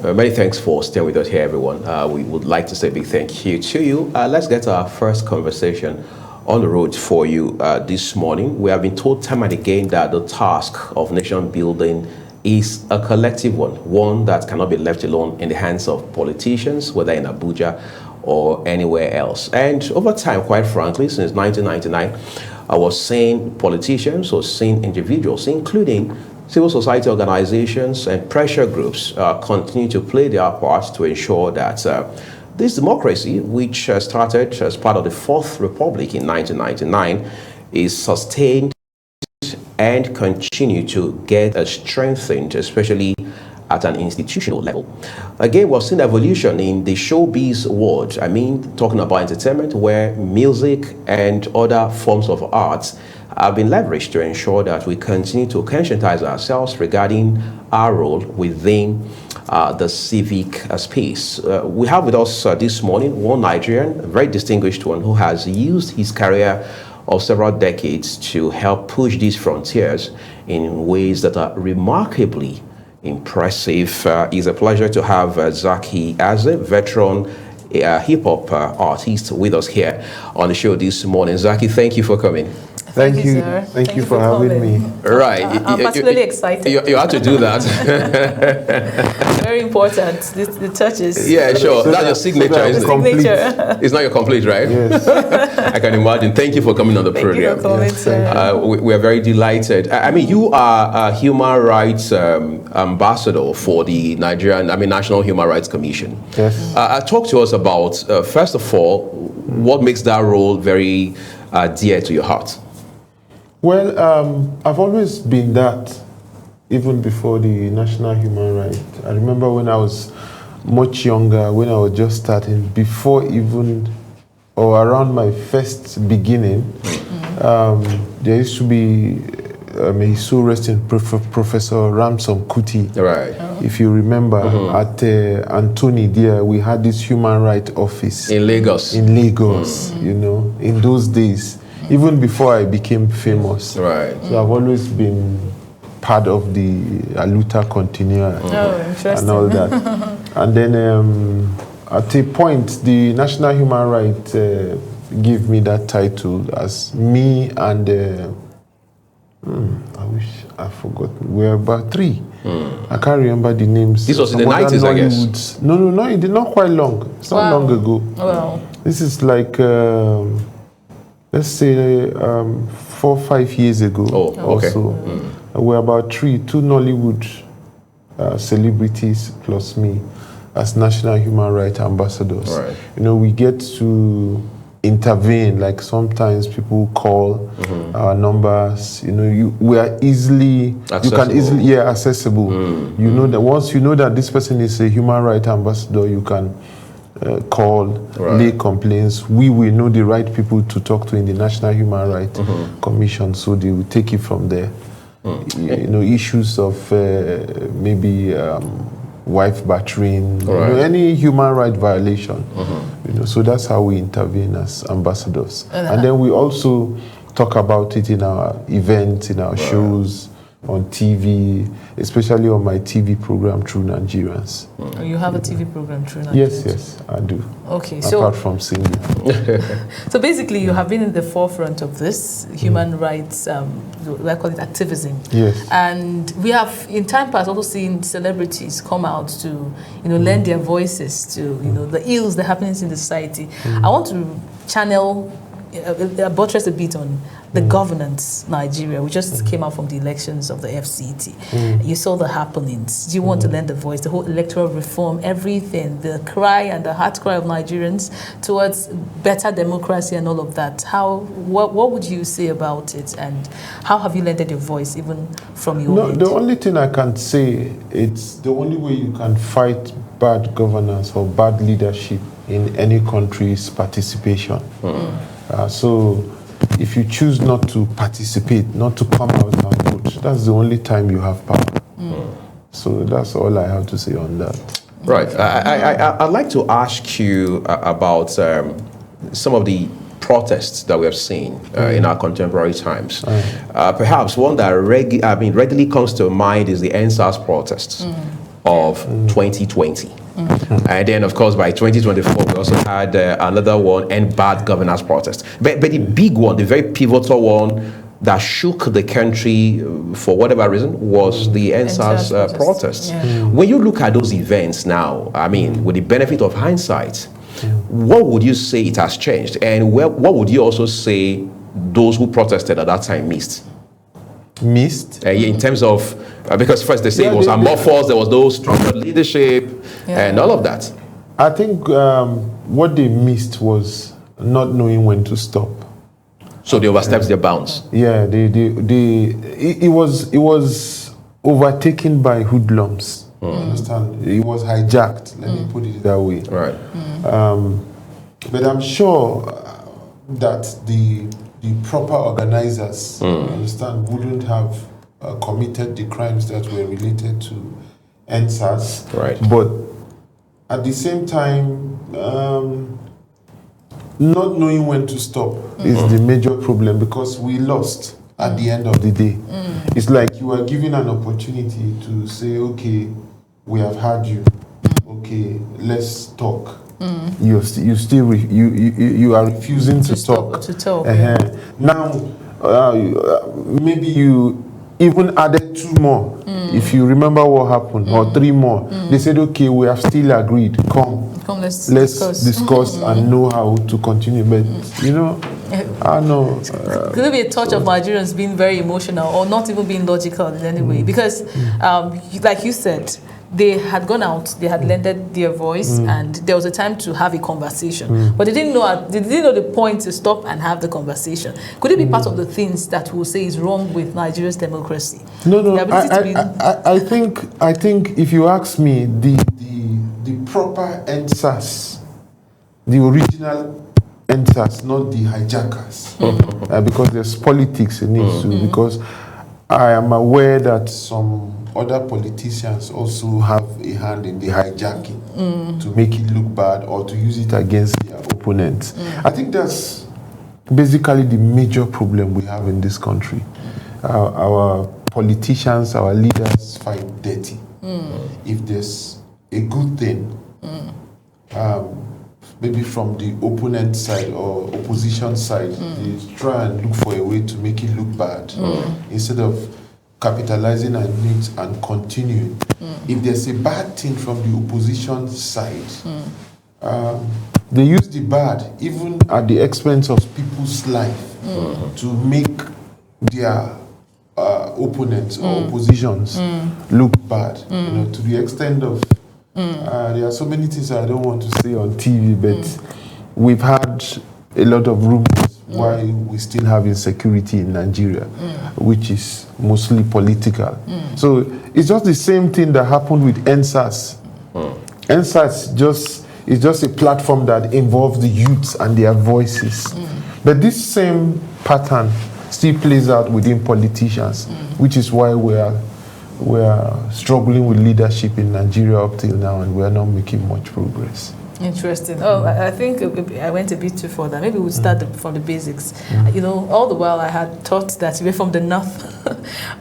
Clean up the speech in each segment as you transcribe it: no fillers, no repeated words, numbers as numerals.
Many thanks for staying with us here, everyone. We would like to say a big thank you to you. Let's get to our first conversation on the road for you this morning. We have been told time and again that the task of nation building is a collective one that cannot be left alone in the hands of politicians, whether in Abuja or anywhere else. And over time, quite frankly, since 1999, I was seeing politicians or seeing individuals, including civil society organizations and pressure groups, continue to play their part to ensure that this democracy, which started as part of the Fourth Republic in 1999, is sustained and continue to get strengthened, especially at an institutional level. Again, we've seen evolution in the showbiz world. I mean, talking about entertainment, where music and other forms of arts have been leveraged to ensure that we continue to conscientize ourselves regarding our role within the civic space. We have with us this morning one Nigerian, a very distinguished one, who has used his career of several decades to help push these frontiers in ways that are remarkably impressive. It's a pleasure to have Zaki Azzay, veteran hip-hop artist, with us here on the show this morning. Zaki, thank you for coming. Thank you. Thank you for having me. Right. I'm particularly excited. You had to do that. Very important. The touches. Yeah, sure. So that's your signature, isn't it? Signature. It's not your complete, right? Yes. I can imagine. Thank you for coming on the program. Thank you for coming, we are very delighted. I mean, you are a human rights ambassador for the National Human Rights Commission. Yes. Talk to us about, first of all, what makes that role very dear to your heart? Well, I've always been that, even before the National Human Rights. I remember when I was much younger, when I was just starting, before even, or around my first beginning, there used to be, may he so rest in Professor Ramson Kuti. Right. If you remember, at Anthony there, we had this human rights office. In Lagos. You know, in those days. Even before I became famous. Right. So I've always been part of the Aluta Continua and all that. And then at a point, the National Human Rights gave me that title as me and I wish I forgot. We're about three. I can't remember the names. This was in the 90s, I guess. No, it did not quite long. It's not long ago. Wow. This is like let's say 4 or 5 years ago. Oh, okay. We're about two Nollywood celebrities plus me as National Human Rights Ambassadors. Right. You know, we get to intervene, like sometimes people call our numbers, you know, we are easily, accessible. You can easily, accessible. You know that once you know that this person is a human rights ambassador, you can call, lay complaints. We will know the right people to talk to in the National Human Rights Commission, so they will take it from there. You know, issues of maybe wife battering, you know, any human rights violation. You know, so that's how we intervene as ambassadors. And then we also talk about it in our events, in our shows, on TV, especially on my TV program, True Nigerians. You have a TV program, True Nigerians? Yes, I do. Okay, apart from singing. So basically, you have been in the forefront of this human rights, I call it activism. Yes. And we have, in time past, also seen celebrities come out to, you know, lend their voices to, you know, the ills, the happenings in the society. I want to channel, buttress a bit on the governance Nigeria. We just came out from the elections of the FCT. You saw the happenings. Do you want to lend a voice? The whole electoral reform, everything, the cry and the heart cry of Nigerians towards better democracy and all of that. What would you say about it, and how have you lended your voice even from your end? The only thing I can say, it's the only way you can fight bad governance or bad leadership in any country is participation. So if you choose not to participate, not to come out and vote, that's the only time you have power. So that's all I have to say on that. Right. I'd like to ask you about some of the protests that we have seen in our contemporary times. Perhaps one that readily comes to mind is the NSAS protests of 2020. And then, of course, by 2024, we also had another one, End Bad Governance protest. But the big one, the very pivotal one that shook the country for whatever reason was the NSAS protests. Yeah. When you look at those events now, I mean, with the benefit of hindsight, what would you say it has changed? And what would you also say those who protested at that time missed? In terms of, because first they say it was amorphous, there was no structured leadership, and all of that. I think what they missed was not knowing when to stop. So they overstepped their bounds. Yeah, it was overtaken by hoodlums. Understand? It was hijacked. Let me put it that way. Right. But I'm sure that the proper organizers, understand, wouldn't have committed the crimes that were related to NSAS. Right. But at the same time, not knowing when to stop is the major problem, because we lost at the end of the day. It's like you are given an opportunity to say, okay, we have had you. Okay, let's talk. You are refusing to talk. Now, maybe you even added 2 more. If you remember what happened, or 3 more. They said, okay, we have still agreed. Come let's discuss and know how to continue. But I know. Could there be a touch of Nigerians being very emotional or not even being logical in any way? Because, like you said, they had gone out, they had lended their voice, and there was a time to have a conversation. But they didn't know the point to stop and have the conversation. Could it be part of the things that we'll say is wrong with Nigeria's democracy? No. I think if you ask me, the proper NSAS, the original NSAS, not the hijackers, because there's politics in it too. Because I am aware that some other politicians also have a hand in the hijacking to make it look bad or to use it against their opponents. I think that's basically the major problem we have in this country. Our politicians, our leaders fight dirty. If there's a good thing, maybe from the opponent side or opposition side, they try and look for a way to make it look bad instead of capitalizing on it and continuing. If there's a bad thing from the opposition side, they use the bad, even at the expense of people's life, to make their opponents or oppositions look bad. To the extent of, there are so many things I don't want to say on TV, but we've had a lot of rumors why we still have insecurity in Nigeria, which is mostly political. So it's just the same thing that happened with NSAS. NSAS is just a platform that involves the youths and their voices. But this same pattern still plays out within politicians, which is why we are struggling with leadership in Nigeria up till now, and we are not making much progress. Interesting. I think I went a bit too far. Maybe we'll start from the basics. All the while I had thought that you were from the north.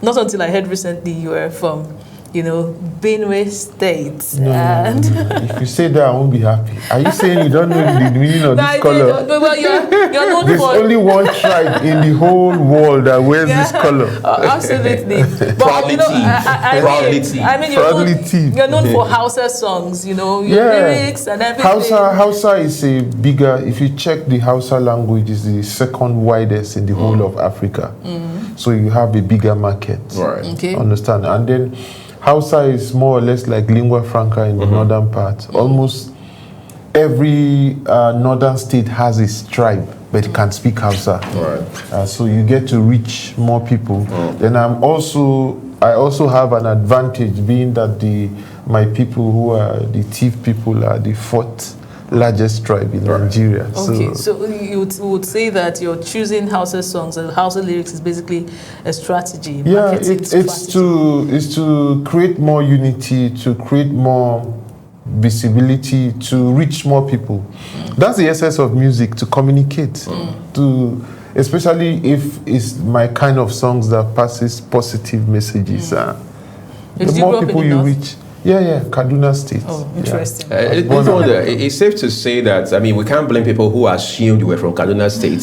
Not until I heard recently you were from, Benue State. No. If you say that, I won't be happy. Are you saying you don't know the meaning of this color? No, well, you're known There's only one tribe in the whole world that wears this color. Absolutely. But you're known for Hausa songs, your lyrics and everything. Hausa is a bigger, if you check the Hausa language, is the second widest in the whole of Africa. So you have a bigger market. Right. Okay. Understand? And then Hausa is more or less like lingua franca in the northern part. Almost every northern state has its tribe, but it can speak Hausa. Right. So you get to reach more people. Then I also have an advantage, being that my people who are the Tiv people are the 4th largest tribe in Nigeria. Okay, so you would say that you're choosing Hausa songs and Hausa lyrics is basically a strategy. Yeah, it's to create more unity, to create more visibility, to reach more people. That's the essence of music, to communicate, to, especially if it's my kind of songs that passes positive messages. The more people you reach. Yeah, Kaduna State. Oh, interesting. It's safe to say that, I mean, we can't blame people who assumed you were from Kaduna State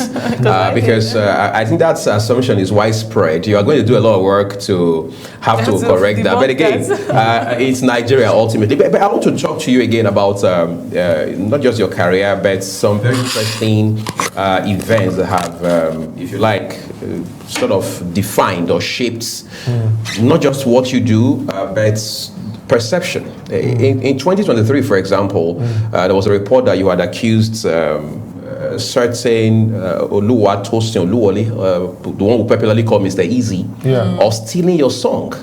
because I think that assumption is widespread. You are going to do a lot of work to have to correct that. But again, it's Nigeria ultimately. But I want to talk to you again about not just your career, but some very interesting events that have, if you like, sort of defined or shaped not just what you do, but perception. In 2023, for example, there was a report that you had accused certain Oluwa Tosin Oluwole, the one who popularly called Mr. Easy, of stealing your song.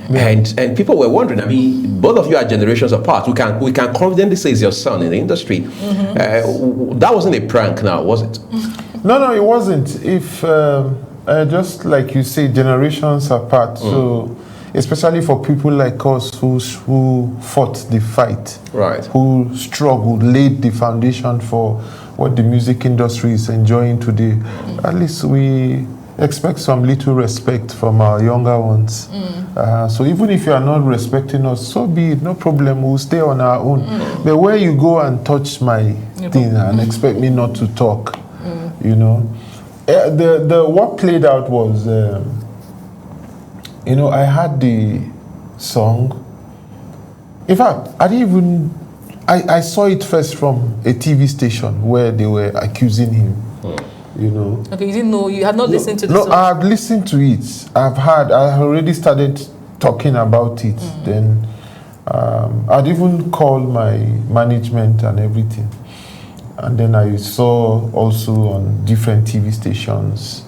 And people were wondering, I mean, both of you are generations apart. We can confidently say it's your son in the industry. That wasn't a prank now, was it? No, it wasn't. If just like you say, generations apart, so especially for people like us who fought the fight, who struggled, laid the foundation for what the music industry is enjoying today, at least we expect some little respect from our younger ones. So even if you are not respecting us, so be it, no problem, we'll stay on our own. But where you go and touch my thing and expect me not to talk, you know. What played out was, you know, I had the song. In fact, I saw it first from a TV station where they were accusing him, you know. Okay, you didn't know, you had not listened to the song? No, I had listened to it. I already started talking about it. Then I'd even called my management and everything. And then I saw also on different TV stations.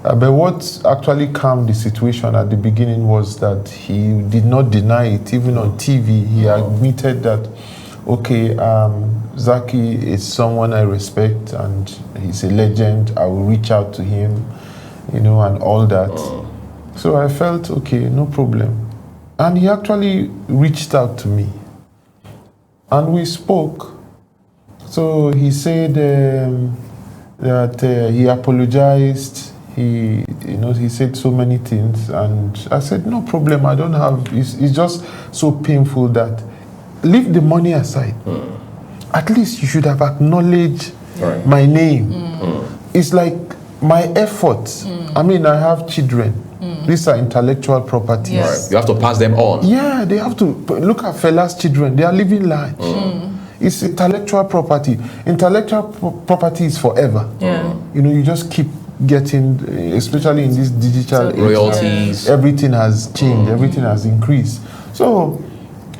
But what actually calmed the situation at the beginning was that he did not deny it. Even on TV, he admitted that, okay, Zaki is someone I respect and he's a legend. I will reach out to him, you know, and all that. So I felt, okay, no problem. And he actually reached out to me. And we spoke. So he said that he apologized. He said so many things, and I said, no problem, I don't have, it's just so painful that, leave the money aside. At least you should have acknowledged my name. It's like my efforts. I mean, I have children. These are intellectual properties. Yes. You have to pass them on. Yeah, they have to. Look at Fela's children. They are living lives. It's intellectual property. Intellectual property is forever. You know, you just keep getting, especially in this digital age, royalties. Everything has changed. Everything has increased. So,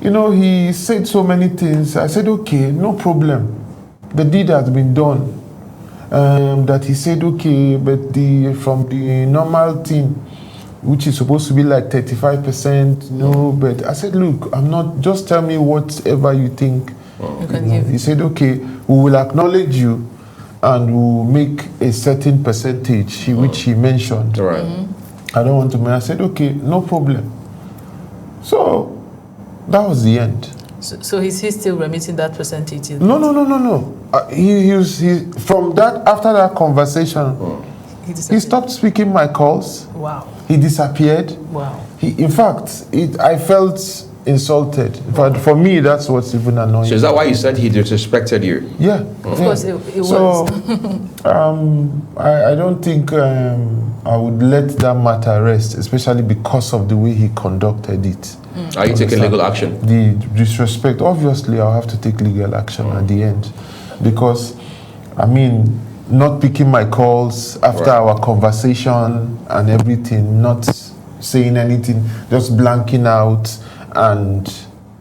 you know, he said so many things. I said, okay, no problem. The deed has been done. That he said, okay, but from the normal thing, which is supposed to be like 35%, no, but I said, look, I'm not, just tell me whatever you think. You can give. He said, okay, we will acknowledge you and we'll make a certain percentage, which he mentioned. I don't want to, I said, okay, no problem. So that was the end. So he's still remitting that percentage? No. He from that, after that conversation, he stopped speaking my calls. Wow. He disappeared. Wow. In fact, I felt insulted. But for me, that's what's even annoying. So is that why you said he disrespected you? Yeah. Of course, it was. So, I don't think I would let that matter rest, especially because of the way he conducted it. Are you taking legal action? The disrespect, obviously, I'll have to take legal action at the end. Because, I mean, not picking my calls after our conversation and everything, not saying anything, just blanking out. And,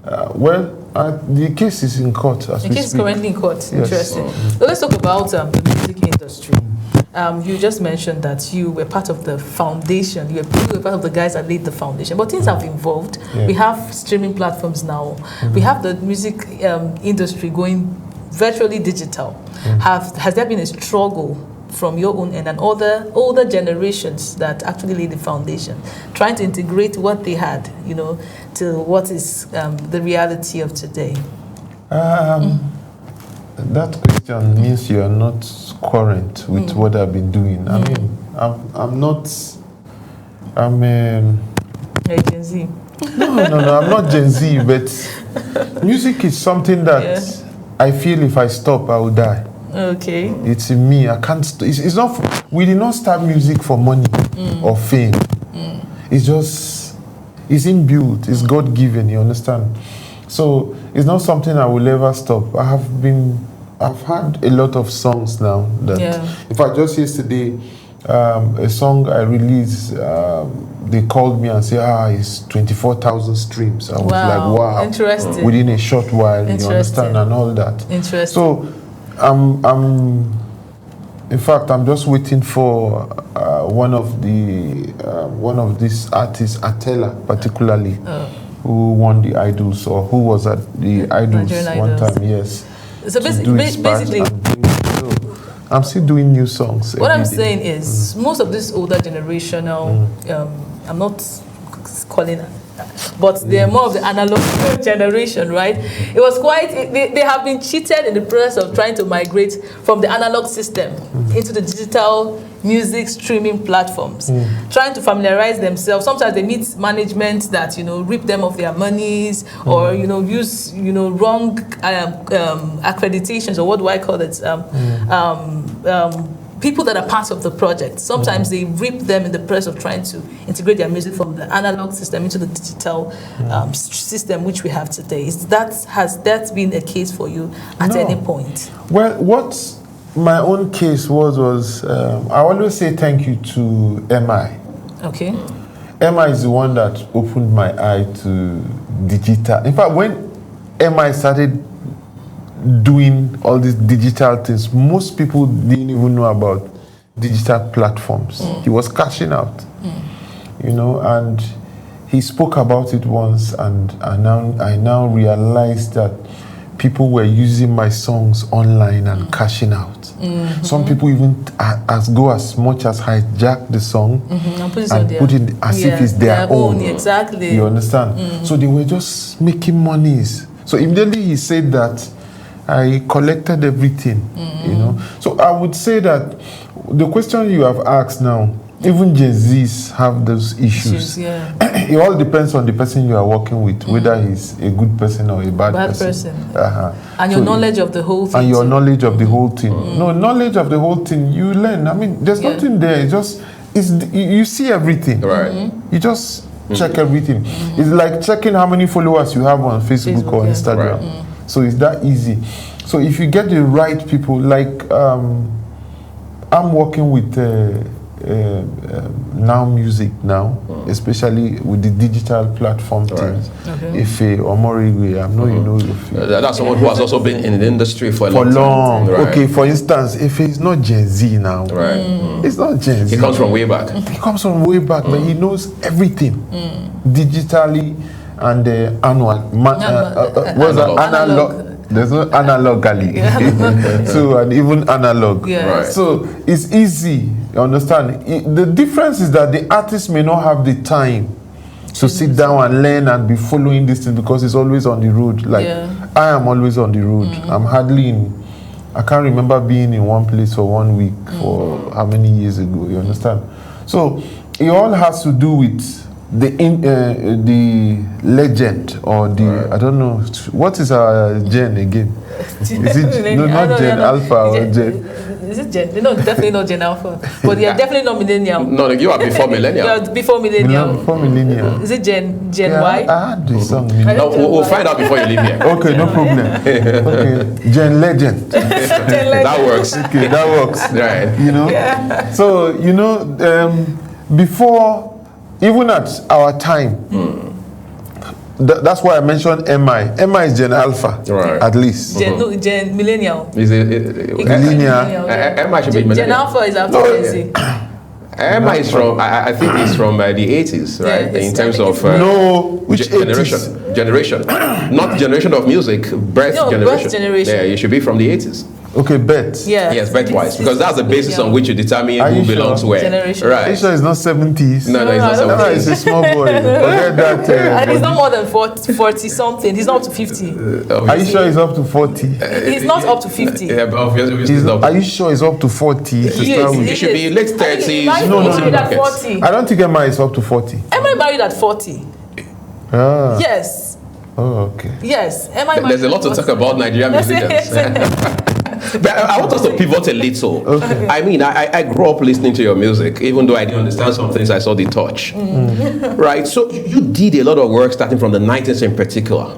the case is in court as we speak. The case is currently in court. Yes. Interesting. So let's talk about the music industry. You just mentioned that you were part of the foundation. You were part of the guys that laid the foundation. But things have evolved. Yeah. We have streaming platforms now. We have the music industry going virtually digital. Has there been a struggle from your own end and older generations that actually laid the foundation, trying to integrate what they had, you know, to what is the reality of today? That question means you are not current with what I've been doing. I mean, I'm not. I'm. Gen Z. No, I'm not Gen Z, but music is something that I feel if I stop, I will die. Okay. It's in me. I can't. It's not. We did not start music for money or fame. It's just. It's inbuilt. It's God given. You understand? So it's not something I will ever stop. I've had a lot of songs now that. In fact, just yesterday, a song I released. They called me and said, it's 24,000 streams. I was like, wow. Interesting. Within a short while, you understand, and all that. Interesting. So, in fact, I'm just waiting for one of these artists, Atela, particularly, who won the Idols or who was at the Idols one time. Yes. So basically. I'm still doing new songs. What I'm saying is, most of this older generational, I'm not calling, but they're more of the analog generation, right? It was quite, they have been cheated in the process of trying to migrate from the analog system into the digital music streaming platforms, trying to familiarize themselves. Sometimes they meet management that, rip them of their monies or, use, wrong accreditations, or what do I call it? People that are part of the project. Sometimes they rip them in the process of trying to integrate their music from the analog system into the digital system which we have today. Has that been a case for you at any point? Well, what my own case was I always say thank you to MI. Okay. MI is the one that opened my eye to digital. In fact, when MI started doing all these digital things, most people didn't even know about digital platforms. He was cashing out, and he spoke about it once, and I now realized that people were using my songs online and cashing out. Some people even go as much as hijack the song and put it as if it's their own. Exactly. You understand? So they were just making monies. So immediately he said that, I collected everything, So I would say that the question you have asked now, even Gen Zs have those issues. It all depends on the person you are working with, whether he's a good person or a bad person. And your knowledge of the whole thing. And your knowledge of the whole thing. No, knowledge of the whole thing, you learn. I mean, there's nothing there. You see everything. Right. You just check everything. It's like checking how many followers you have on Facebook or Instagram. Right. So it's that easy. So if you get the right people, like I'm working with Now Music now, especially with the digital platform things. Ife Omorigwe, I know you know Ife. That's someone who has also been in the industry for a long time. Right. Okay, for instance, Ife is not Gen Z now. Right. It's not Gen Z. He comes from way back. He comes from way back, but he knows everything digitally and analog. There's no analogally. So, and even analog. Right. So, it's easy, you understand? The difference is that the artist may not have the time to sit down and learn and be following this thing because it's always on the road. Like, I am always on the road. I'm hardly I can't remember being in one place for 1 week for how many years ago, you understand? So, it all has to do with the legend or the I don't know what is our gen again. Is it not Gen Alpha or Gen? Is it Gen? No, definitely not Gen Alpha. But you're definitely not millennial. No, you are before millennial. You're before millennial. Before millennial. Is it Gen Y? I had the song. No, we'll find out before you leave here. Okay, no problem. Okay, Gen Legend. That works. Okay, that works. Right. So before. Even at our time, that's why I mentioned MI. MI is Gen Alpha, at least. Gen Millennial. Is it Millennial? MI should be Millennial. Gen Alpha is after Gen Z. MI is from, I think it's from the 80s, right? In terms of... which generation? Not generation of music, birth generation. Birth generation. Yeah, you should be from the 80s. Okay, bet. Yeah. Yes, bet-wise, because that's the basis on which you determine Are who you belongs sure? where. Generation. Are you Right. sure it's not 70s? No, it's not I don't No, 70s. it's a small boy. Forget that. And he's not more than 40 something. He's not up to 50. Are you sure he's up to 40? He's not up to 50. Yeah, but obviously it's not. Are you sure he's up to 40 to He start is, with? It should be late 30s. No. no. At 40. I don't think Emma is up to 40. Am I married at 40? Ah. Yes. Oh, okay. Yes. Am I married There's a lot to at talk 40? about Nigerian musicians. But I want us to pivot a little. Okay. I mean, I grew up listening to your music, even though I didn't understand some things, I saw the touch. Right? So you did a lot of work starting from the 90s in particular.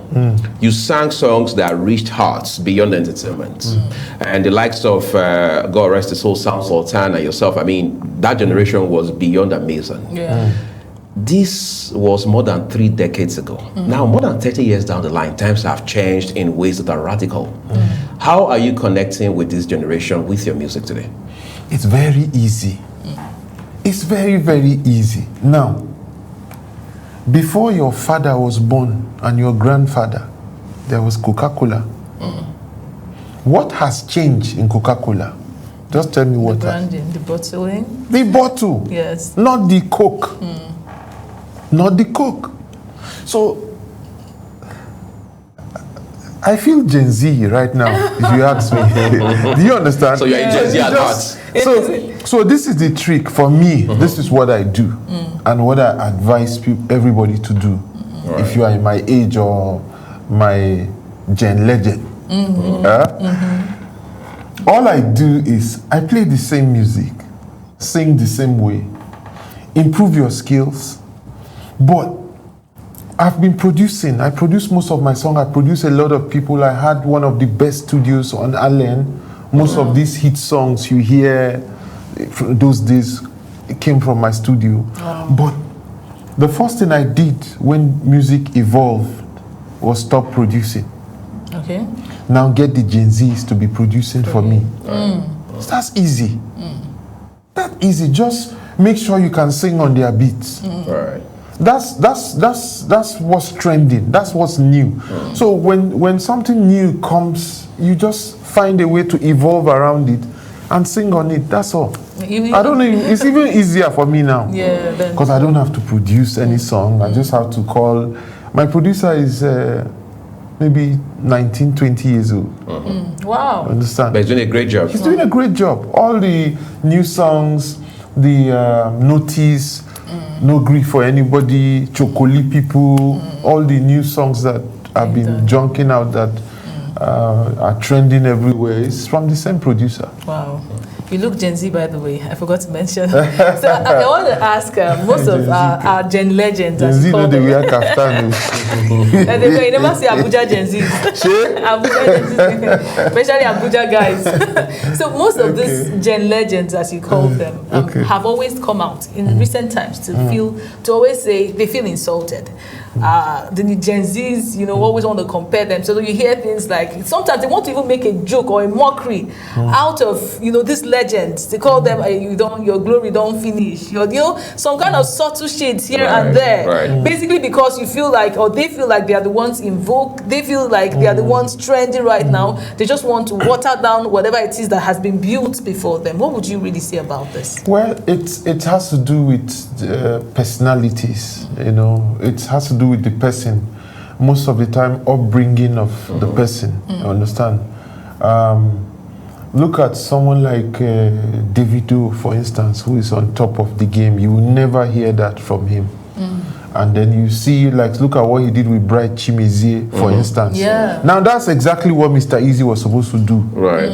You sang songs that reached hearts beyond entertainment. And the likes of, God rest his soul, Sam Sultan and yourself, I mean, that generation was beyond amazing. Yeah. This was more than 3 decades ago. Now, more than 30 years down the line, times have changed in ways that are radical. How are you connecting with this generation with your music today? It's very easy. It's very, very easy. Now, before your father was born and your grandfather, there was Coca-Cola. What has changed in Coca-Cola? Just tell me what The has. branding, the bottling. The bottle. Yes. Not the Coke. Not the Coke. So, I feel Gen Z right now, if you ask me. Do you understand? So you're a Gen Z at heart. So this is the trick for me. This is what I do, and what I advise everybody to do. If you are in my age or my Gen legend, all I do is I play the same music, sing the same way, improve your skills, but I've been producing. I produce most of my song. I produce a lot of people. I had one of the best studios on Allen. Most of these hit songs you hear those days came from my studio. But the first thing I did when music evolved was stop producing. Okay. Now get the Gen Zs to be producing for me. That's easy. That's easy. Just make sure you can sing on their beats. Right. That's what's trending. That's what's new. So when something new comes, you just find a way to evolve around it and sing on it. That's all. I don't know. It's even easier for me now. Yeah. Because I don't have to produce any song. I just have to call. My producer is maybe 19, 20 years old. Wow. Understand? But he's doing a great job. He's doing a great job. All the new songs, the Notice, No Grief for Anybody, Chocoli People, all the new songs that have been junking out that are trending everywhere is from the same producer. Wow. You look Gen Z, by the way. I forgot to mention. So I want to ask most of our Gen legends. Gen Z know they wear kaftan. You never see Abuja Gen Z. Abuja Gen Z, especially Abuja guys. So most of these Gen legends, as you call them, have always come out in recent times to always say they feel insulted. The Gen Zs, always want to compare them. So you hear things like, sometimes they want to even make a joke or a mockery out of, these legends. They call them, your glory don't finish. Some kind of subtle shades here and there. Right. Basically because you feel like, or they feel like they are the ones in vogue. They feel like they are the ones trending right now. They just want to water down whatever it is that has been built before them. What would you really say about this? Well, it has to do with personalities, It has to do with the person. Most of the time, upbringing of the person, you understand? Look at someone like Davido, for instance, who is on top of the game. You will never hear that from him. And then you see, look at what he did with Bright Chimezie, for instance. Yeah. Now, that's exactly what Mr. Easy was supposed to do. Right.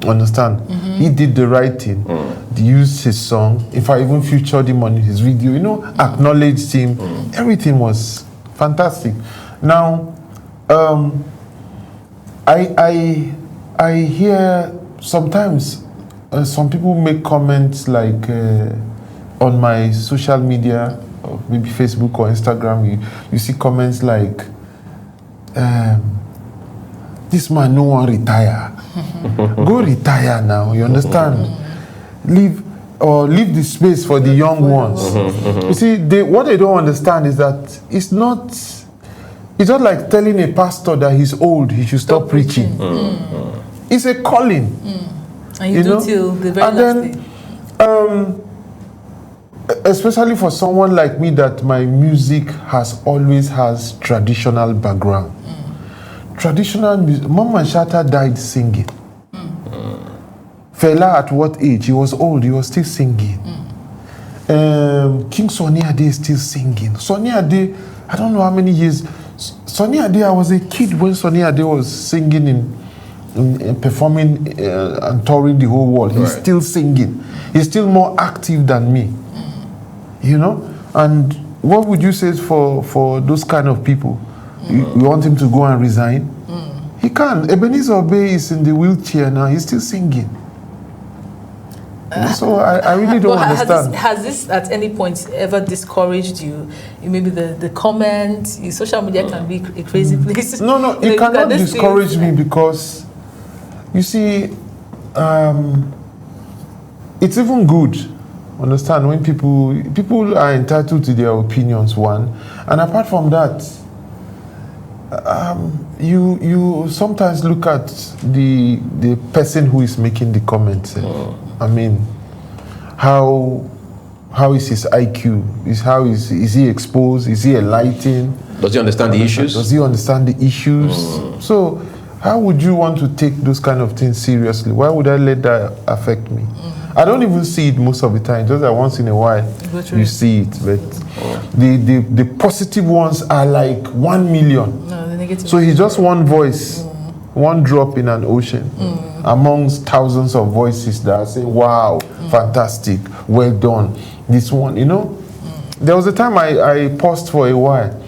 Understand? He did the right thing. Used his song. If I even featured him on his video, acknowledged him. Everything was fantastic. Now, I hear sometimes some people make comments like on my social media, or maybe Facebook or Instagram. You see comments like, "This man no one retire. Go retire now. You understand? Leave the space for the young ones." You see, what they don't understand is that it's not like telling a pastor that he's old, he should stop preaching. It's a calling. And you do till the very last day. Especially for someone like me, that my music always has traditional background. Traditional music. Mama Shatta died singing. Fela, at what age? He was old. He was still singing. King Sunny Ade is still singing. Sunny Ade, I don't know how many years. Sunny Ade, I was a kid when Sunny Ade was singing in performing and touring the whole world. He's still singing. He's still more active than me. You know? And what would you say for those kind of people? You want him to go and resign? He can't. Ebenezer Obey is in the wheelchair now. He's still singing. So I really don't understand. Has this at any point ever discouraged you? Maybe the comments, social media can be a crazy place. No, it cannot discourage me, because you see, it's even good. Understand, when people are entitled to their opinions, one, and apart from that, you sometimes look at the person who is making the comments. I mean, how is his IQ? Is he exposed? Is he enlightened? Does he understand the issues? Does he understand the issues? So how would you want to take those kind of things seriously? Why would I let that affect me? I don't even see it most of the time. Just that once in a while you see it. But the positive ones are like 1 million. No, the negative. So he's just one voice, one drop in an ocean, amongst thousands of voices that are saying, wow, fantastic, well done. This one, you know. There was a time I paused for a while.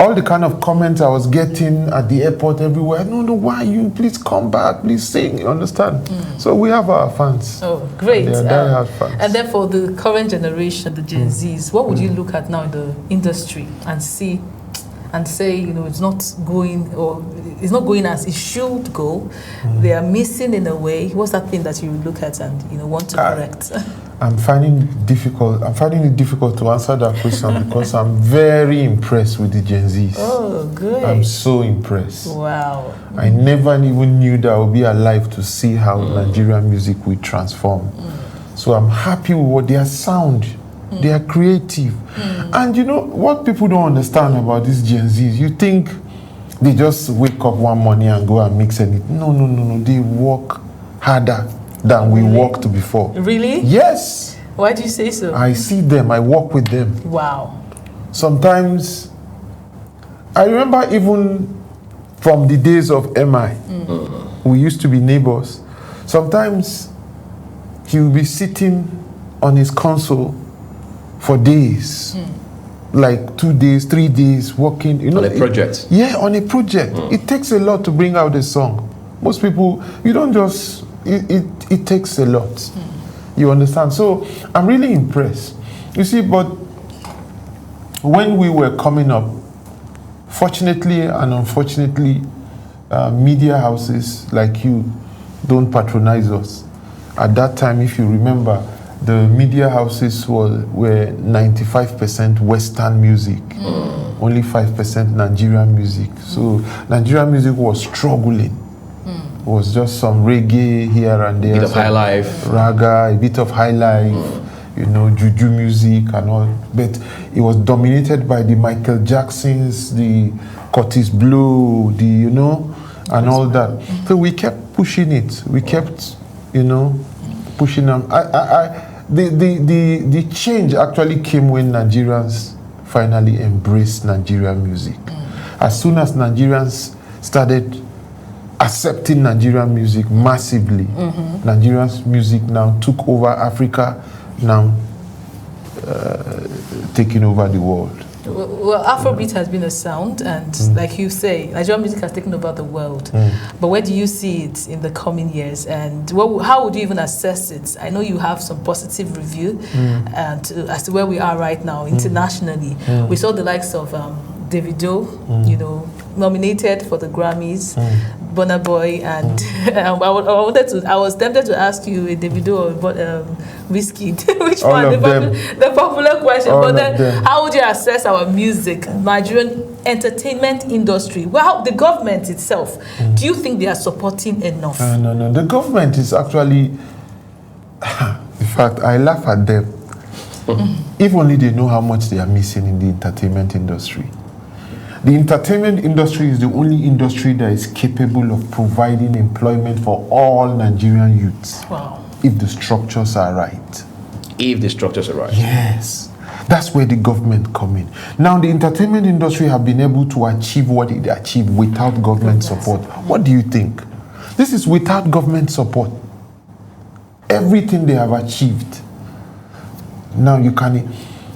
All the kind of comments I was getting at the airport, everywhere. No, why you? Please come back. Please sing. You understand? So we have our fans. Oh, great. They are diehard fans. And then for the current generation, the Gen Zs, what would you look at now in the industry and see and say, you know, it's not going, or it's not going as it should go? They are missing in a way. What's that thing that you look at and, you know, want to correct? I'm finding it difficult to answer that question because I'm very impressed with the Gen Zs. Oh, good. I'm so impressed. Wow. I never even knew that I would be alive to see how Nigerian music will transform. So I'm happy with what their sound. They are creative. And you know what people don't understand about these Gen Zs? You think they just wake up one morning and go and mix anything. No. They work harder than we worked before. Really? Yes. Why do you say so? I see them, I work with them. Wow. Sometimes, I remember even from the days of MI, we used to be neighbors. Sometimes he would be sitting on his console for days, like 2 days, 3 days, working. You know, on a project. On a project. It takes a lot to bring out a song. Most people, you don't just. It takes a lot. You understand? So I'm really impressed. You see, but when we were coming up, fortunately and unfortunately, media houses like you don't patronize us. At that time, if you remember, the media houses were 95% Western music, only 5% Nigerian music. So Nigerian music was struggling. It was just some reggae here and there. A bit of high life. Raga, a bit of high life, you know, juju music and all. But it was dominated by the Michael Jacksons, the Curtis Blow, and all that. So we kept pushing it. We kept, pushing them. The change actually came when Nigerians finally embraced Nigerian music. As soon as Nigerians started accepting Nigerian music massively, Nigerian music now took over Africa, now taking over the world. Well, Afrobeat has been a sound, and like you say, Nigerian music has taken over the world. But where do you see it in the coming years, and how would you even assess it? I know you have some positive review as to where we are right now internationally. We saw the likes of Davido, nominated for the Grammys, Burna Boy, and I was tempted to ask you a Davido or Whiskey, which All one? of them. The popular question. All but of then, them. how would you assess our music, Nigerian entertainment industry? Well, the government itself, do you think they are supporting enough? No. The government is actually, in fact, I laugh at them. If only they know how much they are missing in the entertainment industry. The entertainment industry is the only industry that is capable of providing employment for all Nigerian youths. Wow. If the structures are right. If the structures are right. Yes. That's where the government come in. Now, the entertainment industry have been able to achieve what it achieved without government support. What do you think? This is without government support. Everything they have achieved. Now you can.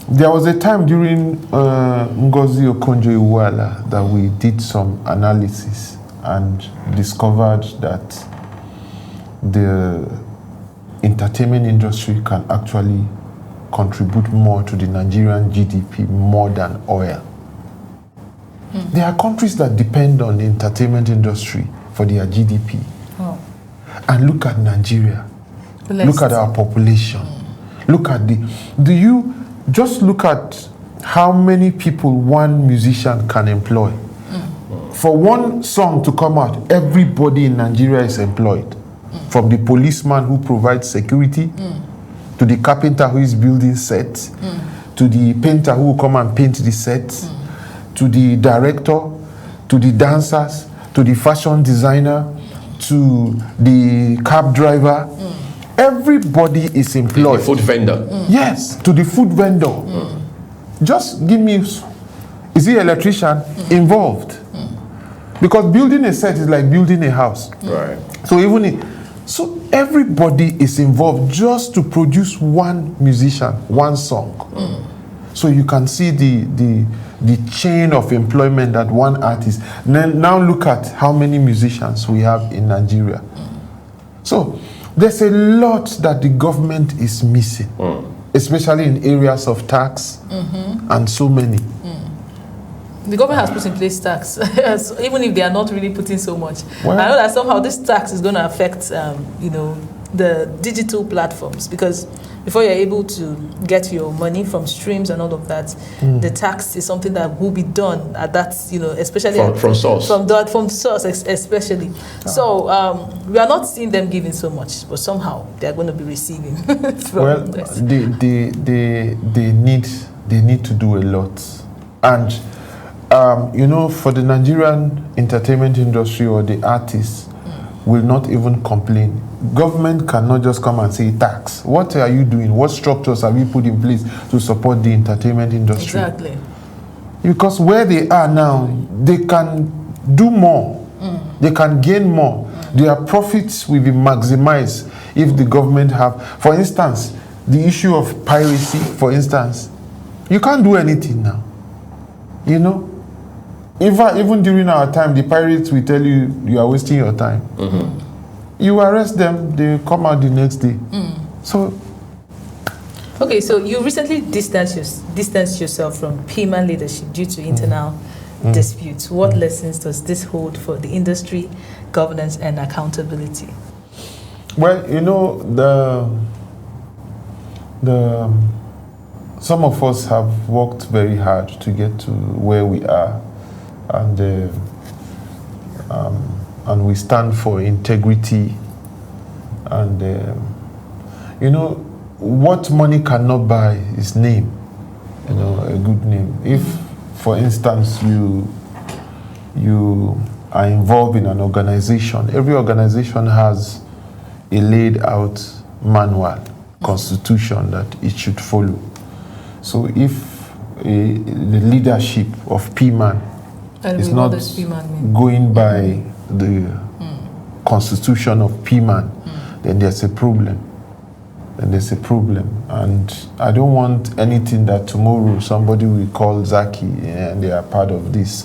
There was a time during Ngozi Okonjo-Iweala that we did some analysis and discovered that the entertainment industry can actually contribute more to the Nigerian GDP more than oil. There are countries that depend on the entertainment industry for their GDP. Oh. And look at Nigeria. Blessed. Look at our population. Look at just look at how many people one musician can employ. For one song to come out, everybody in Nigeria is employed. From the policeman who provides security, to the carpenter who is building sets, to the painter who will come and paint the sets, to the director, to the dancers, to the fashion designer, to the cab driver. Everybody is employed. The food vendor. Yes, to the food vendor. Just give me, is he electrician involved? Because building a set is like building a house. Right. So everybody is involved just to produce one musician, one song. So you can see the chain of employment that one artist. Now look at how many musicians we have in Nigeria. So there's a lot that the government is missing, especially in areas of tax and so many. The government has put in place tax, so even if they are not really putting so much. Well, I know that somehow this tax is going to affect, the digital platforms, because before you're able to get your money from streams and all of that, the tax is something that will be done at that, especially from source. From source, especially. So we are not seeing them giving so much, but somehow they are going to be receiving. From this. They need to do a lot, and for the Nigerian entertainment industry or the artists will not even complain. Government cannot just come and say tax. What are you doing? What structures have you put in place to support the entertainment industry? Exactly. Because where they are now, they can do more. They can gain more. Their profits will be maximized if the government have, for instance, the issue of piracy, for instance. You can't do anything now. Even during our time, the pirates will tell you, you are wasting your time. You arrest them, they come out the next day. So, okay, so you recently distanced yourself from PMAN leadership due to internal disputes. What lessons does this hold for the industry, governance, and accountability? Well, some of us have worked very hard to get to where we are, and we stand for integrity. And what money cannot buy is name. A good name. If, for instance, you are involved in an organization, every organization has a laid out manual, constitution that it should follow. So if the leadership of PMAN is not going by the constitution of PMAN, then there's a problem. And I don't want anything that tomorrow somebody will call Zaki and they are part of this.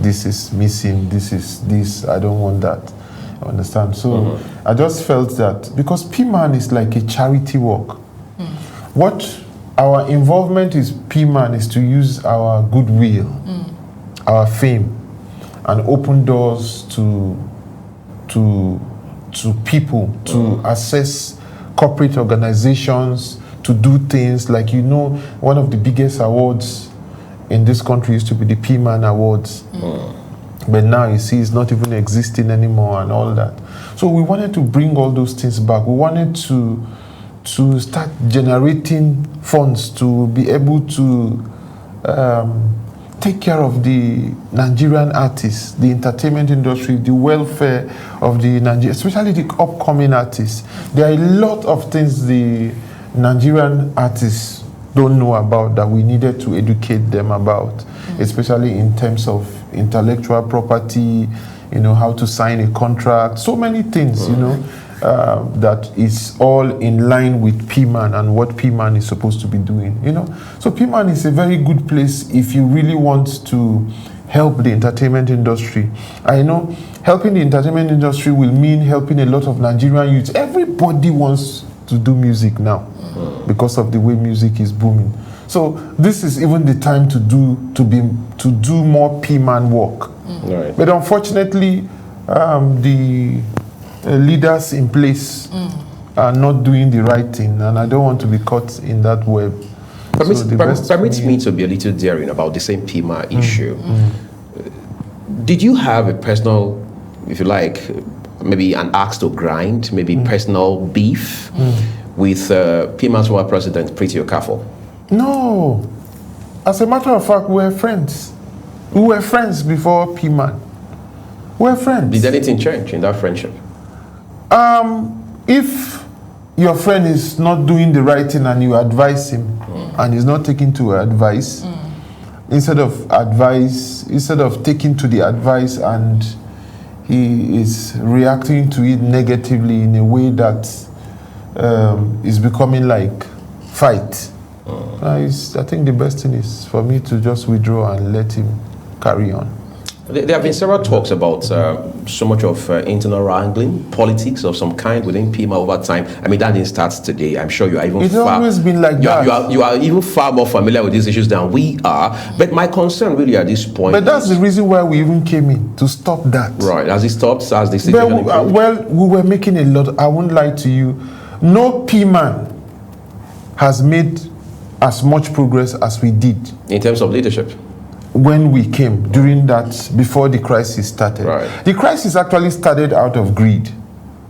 This is missing, this. I don't want that. You understand? So I just felt that because PMAN is like a charity work. What our involvement is PMAN is to use our goodwill, our fame, and open doors to people to access corporate organizations, to do things like, one of the biggest awards in this country used to be the P-Man Awards. But now you see it's not even existing anymore and all that. So we wanted to bring all those things back. We wanted to start generating funds to be able to take care of the Nigerian artists, the entertainment industry, the welfare of the Nigerian, especially the upcoming artists. There are a lot of things the Nigerian artists don't know about that we needed to educate them about, especially in terms of intellectual property, how to sign a contract, so many things, that is all in line with P-Man and what P-Man is supposed to be doing, So P-Man is a very good place if you really want to help the entertainment industry. I know helping the entertainment industry will mean helping a lot of Nigerian youths. Everybody wants to do music now because of the way music is booming. So this is even the time to do more P-Man work. Right. But unfortunately, the leaders in place are not doing the right thing, and I don't want to be caught in that web. Permits me to be a little daring about the same P-Man issue. Did you have a personal, if you like, maybe an axe to grind, maybe personal beef with P-Man's former president, Pretty Okafor? No. As a matter of fact, we were friends. We were friends before P-Man. We were friends. Did anything change in that friendship? If your friend is not doing the right thing and you advise him and he's not taking to advice, instead of taking to the advice and he is reacting to it negatively in a way that is becoming like fight, I think the best thing is for me to just withdraw and let him carry on. There have been several talks about so much of internal wrangling, politics of some kind within P-Man over time. I mean, that didn't start today. I'm sure you are even It's always been like that. You are even far more familiar with these issues than we are. But my concern really at this point But that's the reason why we even came in, to stop that. Right. Has it stopped? Has the situation improved? Well, we were making a lot. I won't lie to you. No P-Man has made as much progress as we did. In terms of leadership? When we came, during that, before the crisis started. Right. The crisis actually started out of greed.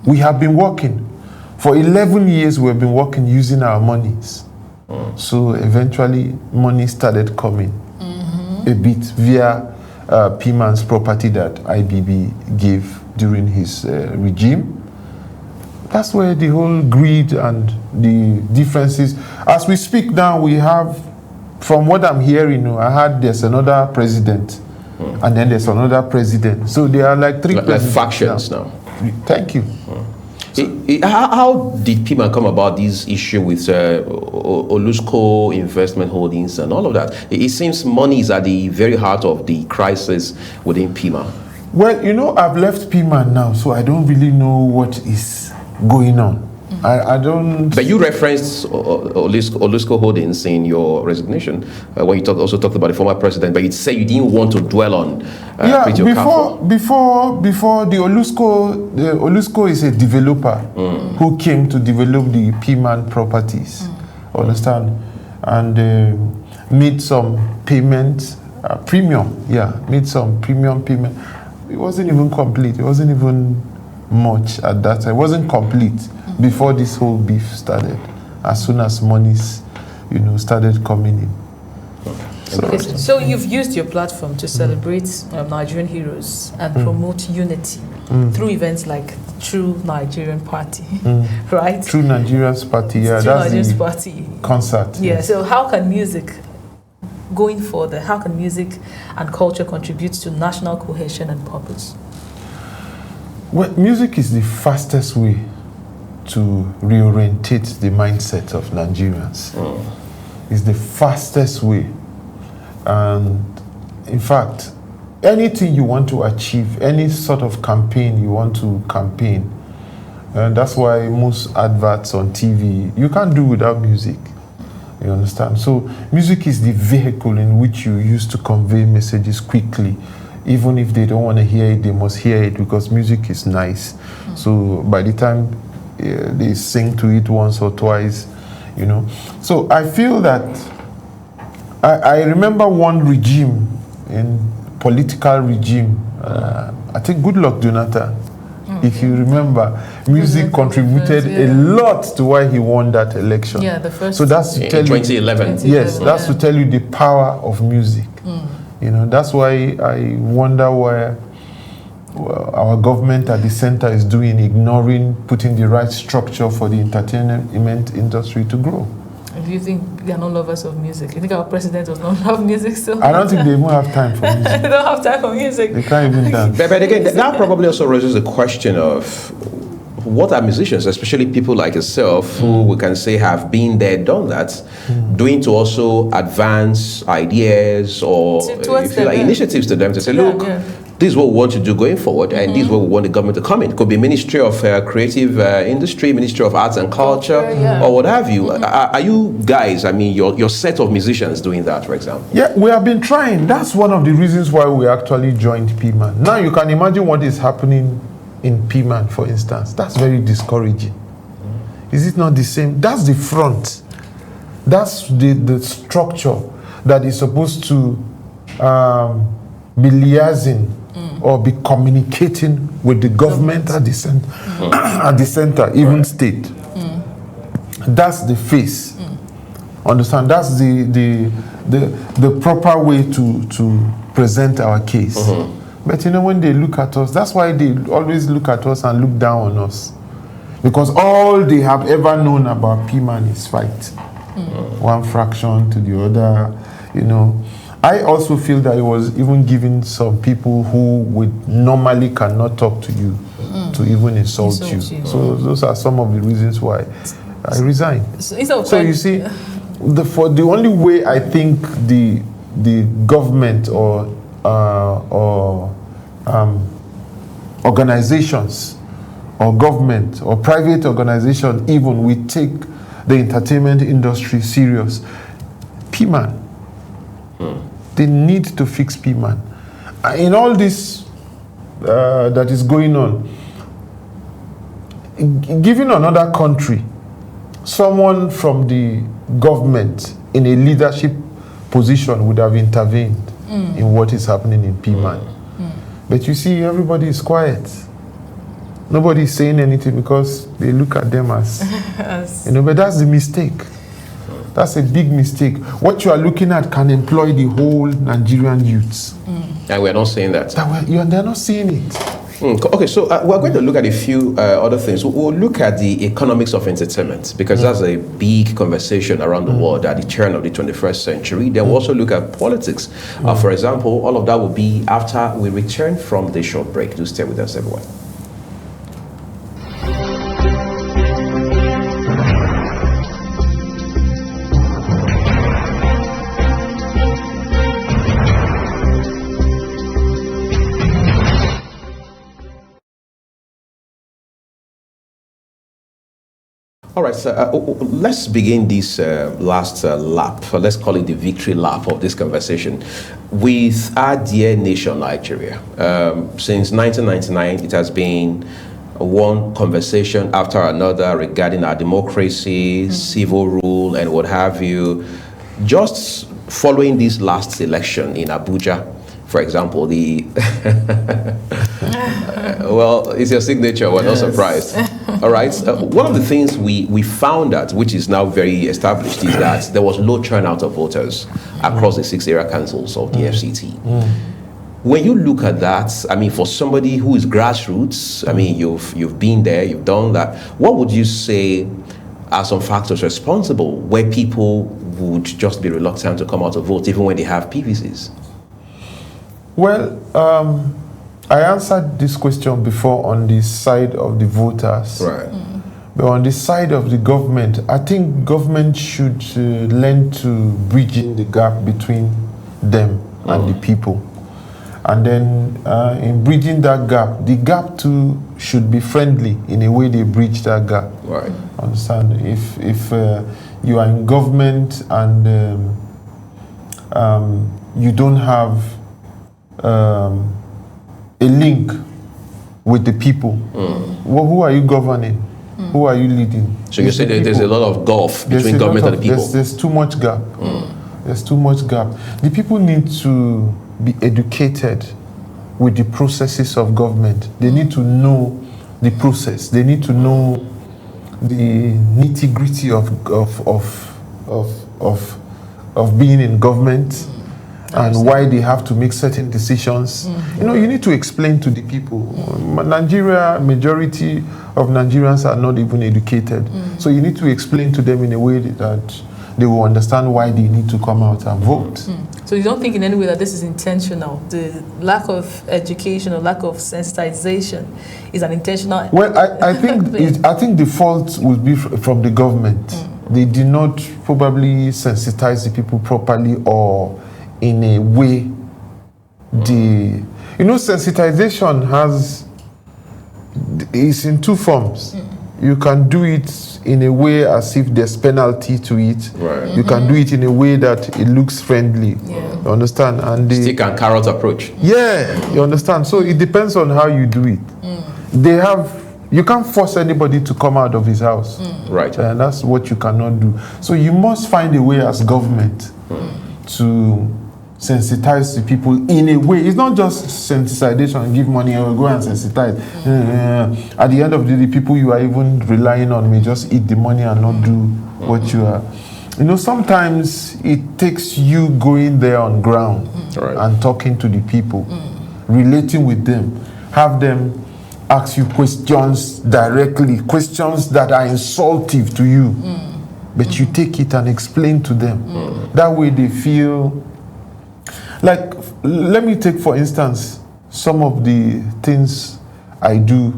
We have been working. For 11 years, we have been working using our monies. So eventually, money started coming a bit via P-Man's property that IBB gave during his regime. That's where the whole greed and the differences. As we speak now, we have, from what I'm hearing, I heard there's another president, and then there's another president. So there are like three factions now. Thank you. How did P-Man come about this issue with Olusco Investment Holdings and all of that? It seems money is at the very heart of the crisis within P-Man. Well, I've left P-Man now, so I don't really know what is going on. I don't. But you referenced Olusco Holdings in your resignation when you also talked about the former president. But you say you didn't want to dwell on. Before the Olusco is a developer who came to develop the P-Man properties. Understand, and made some payments, premium. Yeah, made some premium payment. It wasn't even complete. It wasn't even much at that time. It wasn't complete before this whole beef started. As soon as monies, started coming in. So you've used your platform to celebrate Nigerian heroes and promote unity through events like True Nigerian Party, right? True Nigerian's Party, yeah. True That's Nigerian's the Party. Concert. Yeah. Yes. So how can music, going further, how can music and culture contribute to national cohesion and purpose? Well, music is the fastest way to reorientate the mindset of Nigerians. It's the fastest way. And in fact, anything you want to achieve, any sort of campaign you want to campaign, and that's why most adverts on TV, you can't do without music. You understand? So music is the vehicle in which you use to convey messages quickly. even if they don't want to hear it, they must hear it because music is nice. So by the time they sing to it once or twice, you know. So I feel that I remember one regime, political regime, I think Goodluck Jonathan, if you remember, music contributed a lot to why he won that election. Yeah, the first. So that's to tell 2011. you, yes, that's to tell you the power of music. You know, that's why I wonder why our government at the center is doing, ignoring putting the right structure for the entertainment industry to grow. Do you think they are not lovers of music? You think our president does not love music so I don't think they even have time for music. They don't have time for music. They can't even dance. But again, that probably also raises the question of what are musicians, especially people like yourself, who we can say have been there, done that, doing to also advance ideas or if you like, initiatives to them to say, look, this is what we want to do going forward, and this is where we want the government to come in. It could be Ministry of Creative Industry, Ministry of Arts and Culture, or what have you. Are you guys, I mean, your set of musicians doing that, for example? Yeah, we have been trying. That's one of the reasons why we actually joined PMAN. Now you can imagine what is happening in PMAN, for instance. That's very discouraging. Is it not the same? That's the front. That's the structure that is supposed to be liaising or be communicating with the government at the center, at the center, even state. That's the face. Understand? That's the proper way to present our case. But you know, when they look at us, that's why they always look at us and look down on us. Because all they have ever known about PMAN is fight. One fraction to the other, you know. I also feel that it was even giving some people who would normally cannot talk to you to even insult you. So those are some of the reasons why I resigned. So you see, the only way I think the government or organizations or government or private organization even we take the entertainment industry serious, PMAN. They need to fix PMAN. In all this that is going on, given another country, someone from the government in a leadership position would have intervened in what is happening in PMAN. But you see, everybody is quiet. Nobody is saying anything because they look at them as, you know, but that's the mistake. That's a big mistake. What you are looking at can employ the whole Nigerian youths. And we're not saying that. They're not seeing it. Okay, so we're going to look at a few other things. We'll look at the economics of entertainment, because that's a big conversation around the world at the turn of the 21st century. Then we'll also look at politics. For example, all of that will be after we return from this short break. Do stay with us, everyone. All right, so let's begin this last lap, let's call it the victory lap of this conversation, with our dear nation, Nigeria. Since 1999, it has been one conversation after another regarding our democracy, civil rule, and what have you. Just following this last election in Abuja, for example, the well, it's your signature. We're not surprised. All right. One of the things we found out, which is now very established, is that there was low turnout of voters across the 6 area councils of the FCT. When you look at that, I mean, for somebody who is grassroots, I mean, you've been there, you've done that. What would you say are some factors responsible where people would just be reluctant to come out to vote, even when they have PVCs? Well, I answered this question before on the side of the voters. Right. But on the side of the government, I think government should learn to bridge in the gap between them and the people. And then in bridging that gap, the gap too should be friendly in a way they bridge that gap. Right. Understand? If you are in government and you don't have a link with the people. Well, who are you governing? Who are you leading? So you say that there's a lot of gulf between government and the people. There's too much gap. There's too much gap. The people need to be educated with the processes of government. They need to know the process. They need to know the nitty-gritty of being in government and why they have to make certain decisions. You know, you need to explain to the people. Nigeria, majority of Nigerians are not even educated. So you need to explain to them in a way that they will understand why they need to come out and vote. So you don't think in any way that this is intentional? The lack of education or lack of sensitization is an intentional... Well, I think the fault will be from the government. They did not probably sensitize the people properly, or in a way you know, sensitization is in two forms. You can do it in a way as if there's penalty to it. Right. You can do it in a way that it looks friendly. You understand? And stick and carrot approach. Yeah, you understand? So it depends on how you do it. You can't force anybody to come out of his house. Right. And that's what you cannot do. So you must find a way as government to sensitize the people in a way. It's not just sensitization, give money or go and sensitize. At the end of the day, people you are even relying on may just eat the money and not do what you are. You know, sometimes it takes you going there on ground and talking to the people, relating with them, have them ask you questions directly, questions that are insultive to you, but you take it and explain to them. That way they feel... Like, let me take, for instance, some of the things I do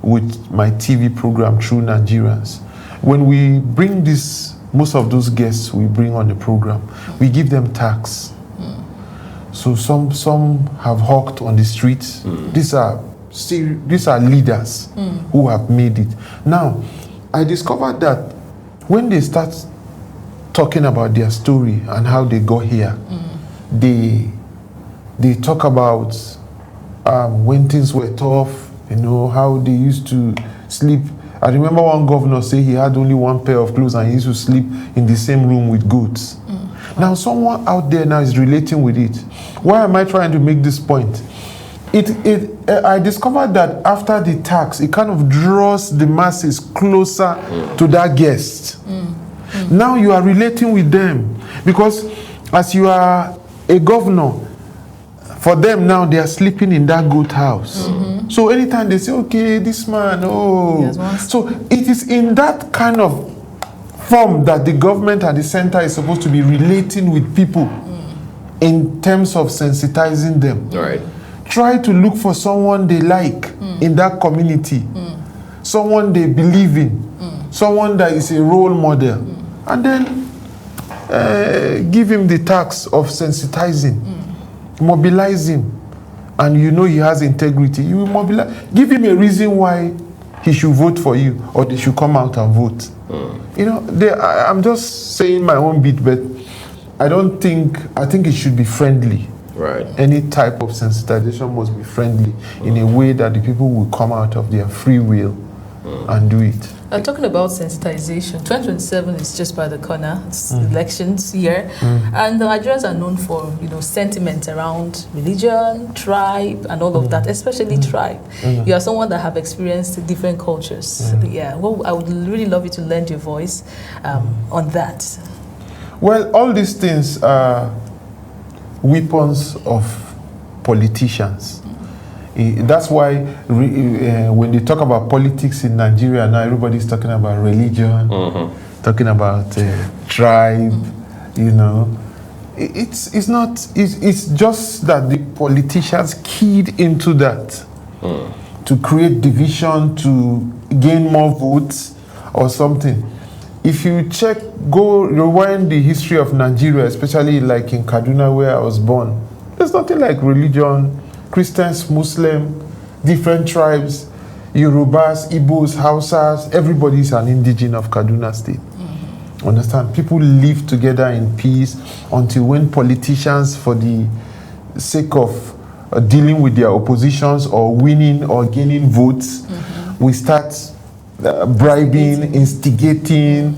with my TV program, True Nigerians. When we bring most of those guests we bring on the program, we give them tax. So some have hawked on the streets. These are leaders who have made it. Now, I discovered that when they start talking about their story and how they got here, they talk about when things were tough, you know, how they used to sleep. I remember one governor say he had only one pair of clothes and he used to sleep in the same room with goats. Now someone out there now is relating with it. Why am I trying to make this point? I discovered that after the tax, it kind of draws the masses closer to that guest. Now you are relating with them, because as you are a governor, for them now they are sleeping in that goat house. So anytime they say, okay, this man, so it is in that kind of form that the government and the center is supposed to be relating with people in terms of sensitizing them. Right. Try to look for someone they like in that community, someone they believe in, someone that is a role model, and then give him the task of sensitizing, mobilize him, and you know he has integrity. You will mobilize, give him a reason why he should vote for you, or they should come out and vote. You know, I'm just saying my own bit, but I think it should be friendly. Right. Any type of sensitization must be friendly in a way that the people will come out of their free will and do it. Talking about sensitization, 2027 is just by the corner. It's elections year, and the Nigerians are known for, you know, sentiment around religion, tribe, and all of that, especially tribe. You are someone that have experienced different cultures. Well, I would really love you to lend your voice on that. Well, all these things are weapons of politicians. That's why when they talk about politics in Nigeria now, everybody's talking about religion, talking about tribe. You know, it's just that the politicians keyed into that to create division, to gain more votes or something. If you go rewind the history of Nigeria, especially like in Kaduna where I was born, there's nothing like religion. Christians, Muslim, different tribes, Yorubas, Igbos, Hausas, everybody is an indigene of Kaduna State. Understand? People live together in peace until when politicians, for the sake of dealing with their oppositions or winning or gaining votes, we start bribing, instigating,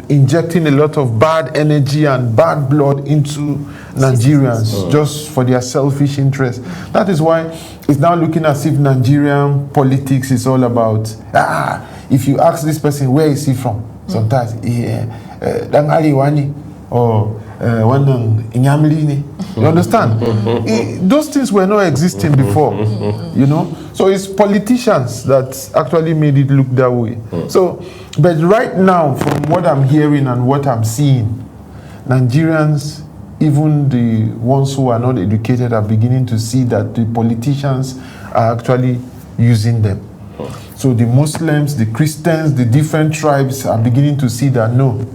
injecting a lot of bad energy and bad blood into Nigerians just for their selfish interest. That is why it's now looking as if Nigerian politics is all about, if you ask this person, where is he from? Sometimes, or you understand? Those things were not existing before, you know. So it's politicians that actually made it look that way. So, but right now, from what I'm hearing and what I'm seeing, Nigerians, even the ones who are not educated, are beginning to see that the politicians are actually using them. So the Muslims, the Christians, the different tribes are beginning to see that no,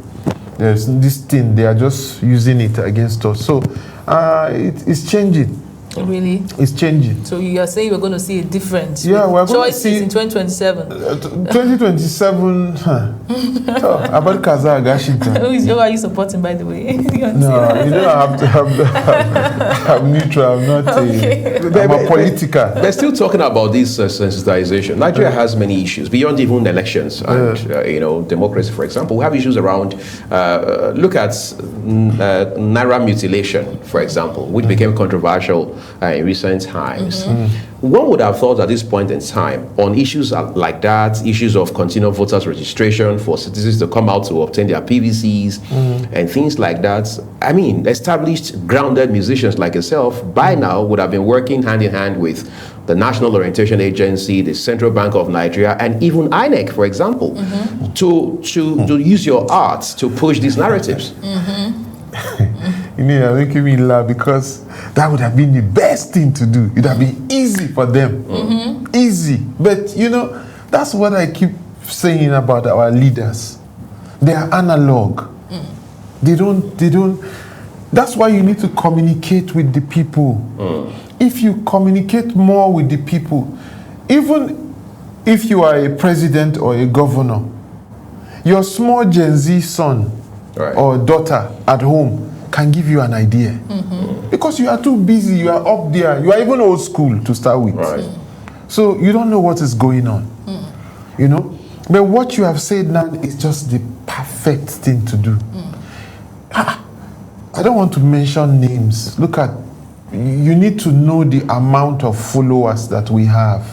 there's this thing, they are just using it against us. So it's changing. Really? It's changing. So you are saying we're going to see a difference? Yeah, we're going to see in 2027. 2027. About Kaza Agashita. Who are you supporting, by the way? No, you know, I'm neutral. I'm not. I'm a political. They're still talking about this sensitization. Nigeria has many issues beyond even elections and you know, democracy. For example, we have issues around. Look at Naira mutilation, for example, which became controversial in recent times. One would have thought at this point in time, on issues like that, issues of continual voters registration for citizens to come out to obtain their PVCs and things like that, I mean, established, grounded musicians like yourself by now would have been working hand in hand with the National Orientation Agency, the Central Bank of Nigeria, and even INEC, for example, to use your art to push these narratives. You know, you're making me laugh because that would have been the best thing to do. It would have been easy for them. Easy. But, you know, that's what I keep saying about our leaders. They are analog. They don't. That's why you need to communicate with the people. If you communicate more with the people, even if you are a president or a governor, your small Gen Z son or daughter at home can give you an idea. Because you are too busy, you are up there, you are even old school to start with. So you don't know what is going on. You know? But what you have said now is just the perfect thing to do. I don't want to mention names. Look at, you need to know the amount of followers that we have.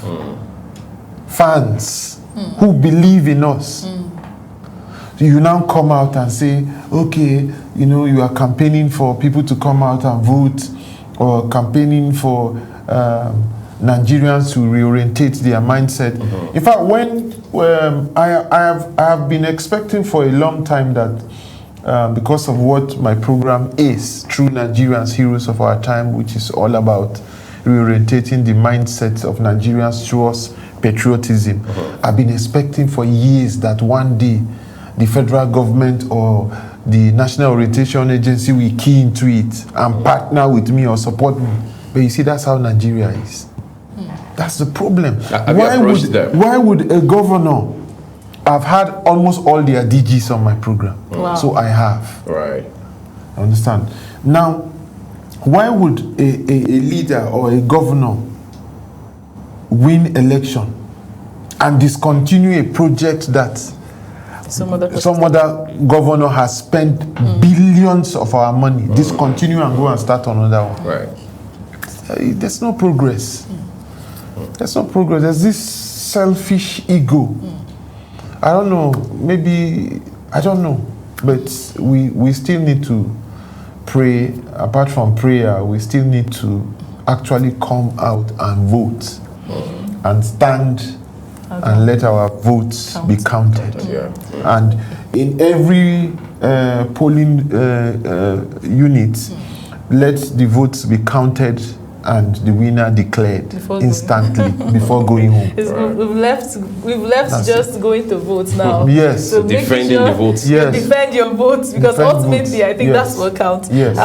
Fans who believe in us. You now come out and say, okay, you know, you are campaigning for people to come out and vote, or campaigning for Nigerians to reorientate their mindset. In fact, when I have been expecting for a long time that because of what my program is, True Nigerians, Heroes of Our Time, which is all about reorientating the mindset of Nigerians towards patriotism, I've been expecting for years that one day the federal government or the National Orientation Agency will key into it and partner with me or support me. But you see, that's how Nigeria is. That's the problem. Why would a governor have had almost all their DGs on my program? So I have. I understand. Now, why would a leader or a governor win election and discontinue a project that some other governor has spent billions of our money, discontinue and go and start another one? There's no progress. There's no progress. There's this selfish ego. I don't know, maybe, I don't know, but we still need to pray. Apart from prayer, we still need to actually come out and vote and stand and let our votes be counted. And in every polling unit, let the votes be counted and the winner declared instantly before going home. We've left just going to vote now. Yes. So defending the votes. Yes. Defend your votes, because ultimately I think that's what counts. Yes.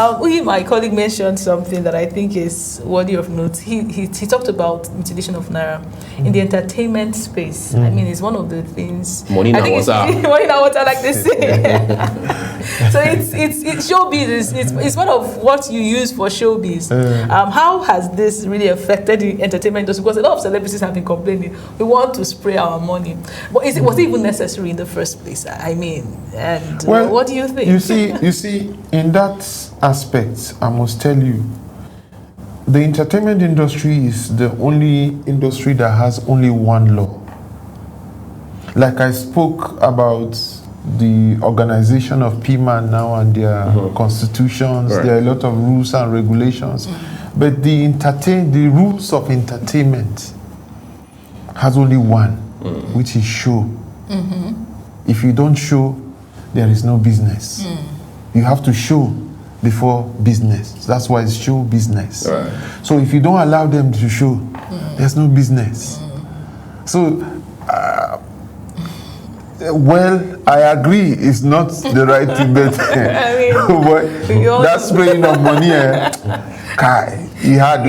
My colleague mentioned something that I think is worthy of note. He talked about mutilation of Naira in the entertainment space. I mean, it's one of the things. Money na water. Money na water, like they say. So it's showbiz. It's one of what you use for showbiz. has this really affected the entertainment industry? Because a lot of celebrities have been complaining, we want to spray our money. But was it even necessary in the first place? I mean, and what do you think? You see, in that aspect, I must tell you, the entertainment industry is the only industry that has only one law. Like I spoke about the organization of PMAN now and their constitutions, there are a lot of rules and regulations. But the rules of entertainment has only one, which is show. If you don't show, there is no business. You have to show before business. That's why it's show business. Right. So if you don't allow them to show, there's no business. So, well, I agree, it's not the right thing, but, but that spraying of money, Kai, he had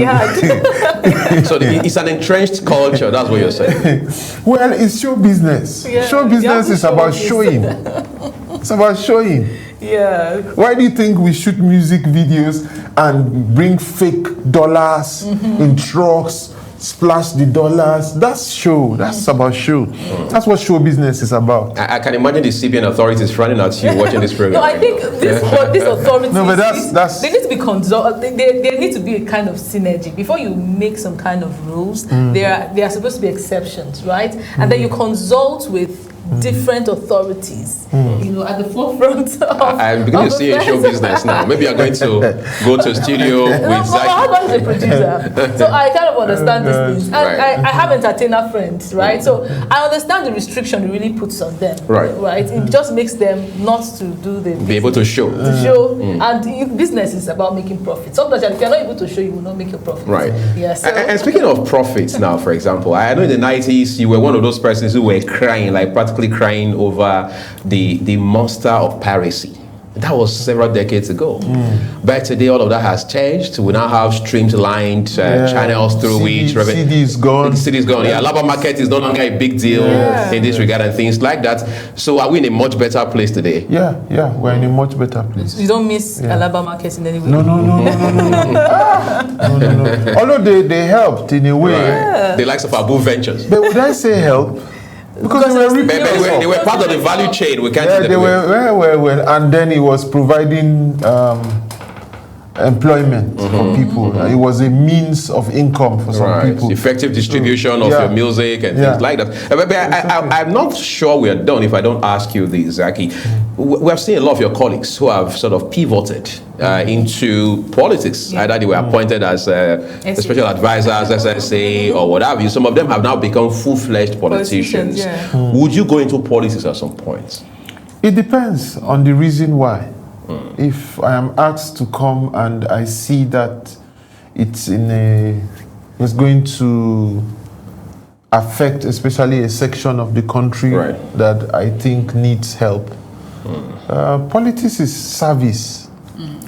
So it's an entrenched culture, that's what you're saying. Well, it's show business. Yeah, show business is about showing. It's about showing. Yeah. Why do you think we shoot music videos and bring fake dollars in trucks, splash the dollars? That's show. That's about show. That's what show business is about. I can imagine the CBN authorities running at you watching this program. No, I think this authorities, no, but that's they need to be there need to be a kind of synergy. Before you make some kind of rules, there are supposed to be exceptions, right? And then you consult with different authorities, at the forefront of I'm beginning to see a show business now. Maybe you're going to go to a studio with my Zaki. husband is a producer, so I kind of understand these things. And I have entertainer friends, right? So I understand the restriction it really puts on them, right? It just makes them not to do the Be able to show. And business is about making profit. Sometimes if you're not able to show, you will not make your profit. Right. Yeah. So. And speaking of profits now, for example, I know in the 90s you were one of those persons who were crying, like practically crying over the monster of piracy. That was several decades ago. But today all of that has changed. We now have streamlined channels through which CD is gone. CD is gone. Yeah, Alaba market is no longer a big deal in this regard and things like that. So are we in a much better place today? Yeah, we're in a much better place. You don't miss Alaba market in any way? No. No. Although they helped in a way. Right. The likes of Abu Ventures. But would I say help? Because they were part of the value chain. We can't. They were well, and then it was providing employment for people. It was a means of income for some people. Effective distribution of your music and things like that. But I'm not sure we are done if I don't ask you this, Zaki. We have seen a lot of your colleagues who have sort of pivoted into politics. Either they were appointed as special advisors, SSA, or what have you. Some of them have now become full-fledged politicians. Would you go into politics at some point? It depends on the reason why. If I am asked to come and I see that it's going to affect especially a section of the country that I think needs help. Politics is service.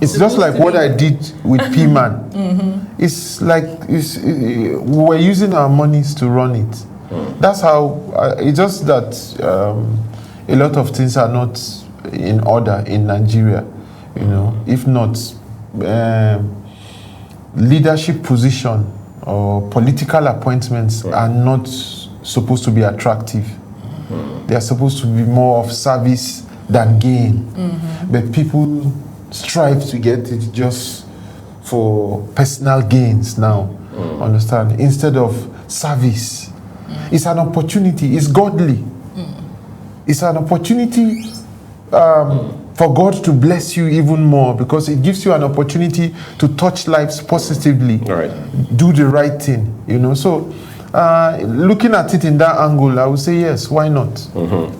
It's just like what I did with PMAN. It's like we're using our monies to run it. That's how. It's just that a lot of things are not in order in Nigeria. If not, leadership position or political appointments are not supposed to be attractive. They are supposed to be more of service than gain. But people strive to get it just for personal gains now. Understand? Instead of service. It's an opportunity. It's godly. It's an opportunity for God to bless you even more, because it gives you an opportunity to touch lives positively, do the right thing, So, looking at it in that angle, I would say yes. Why not? So,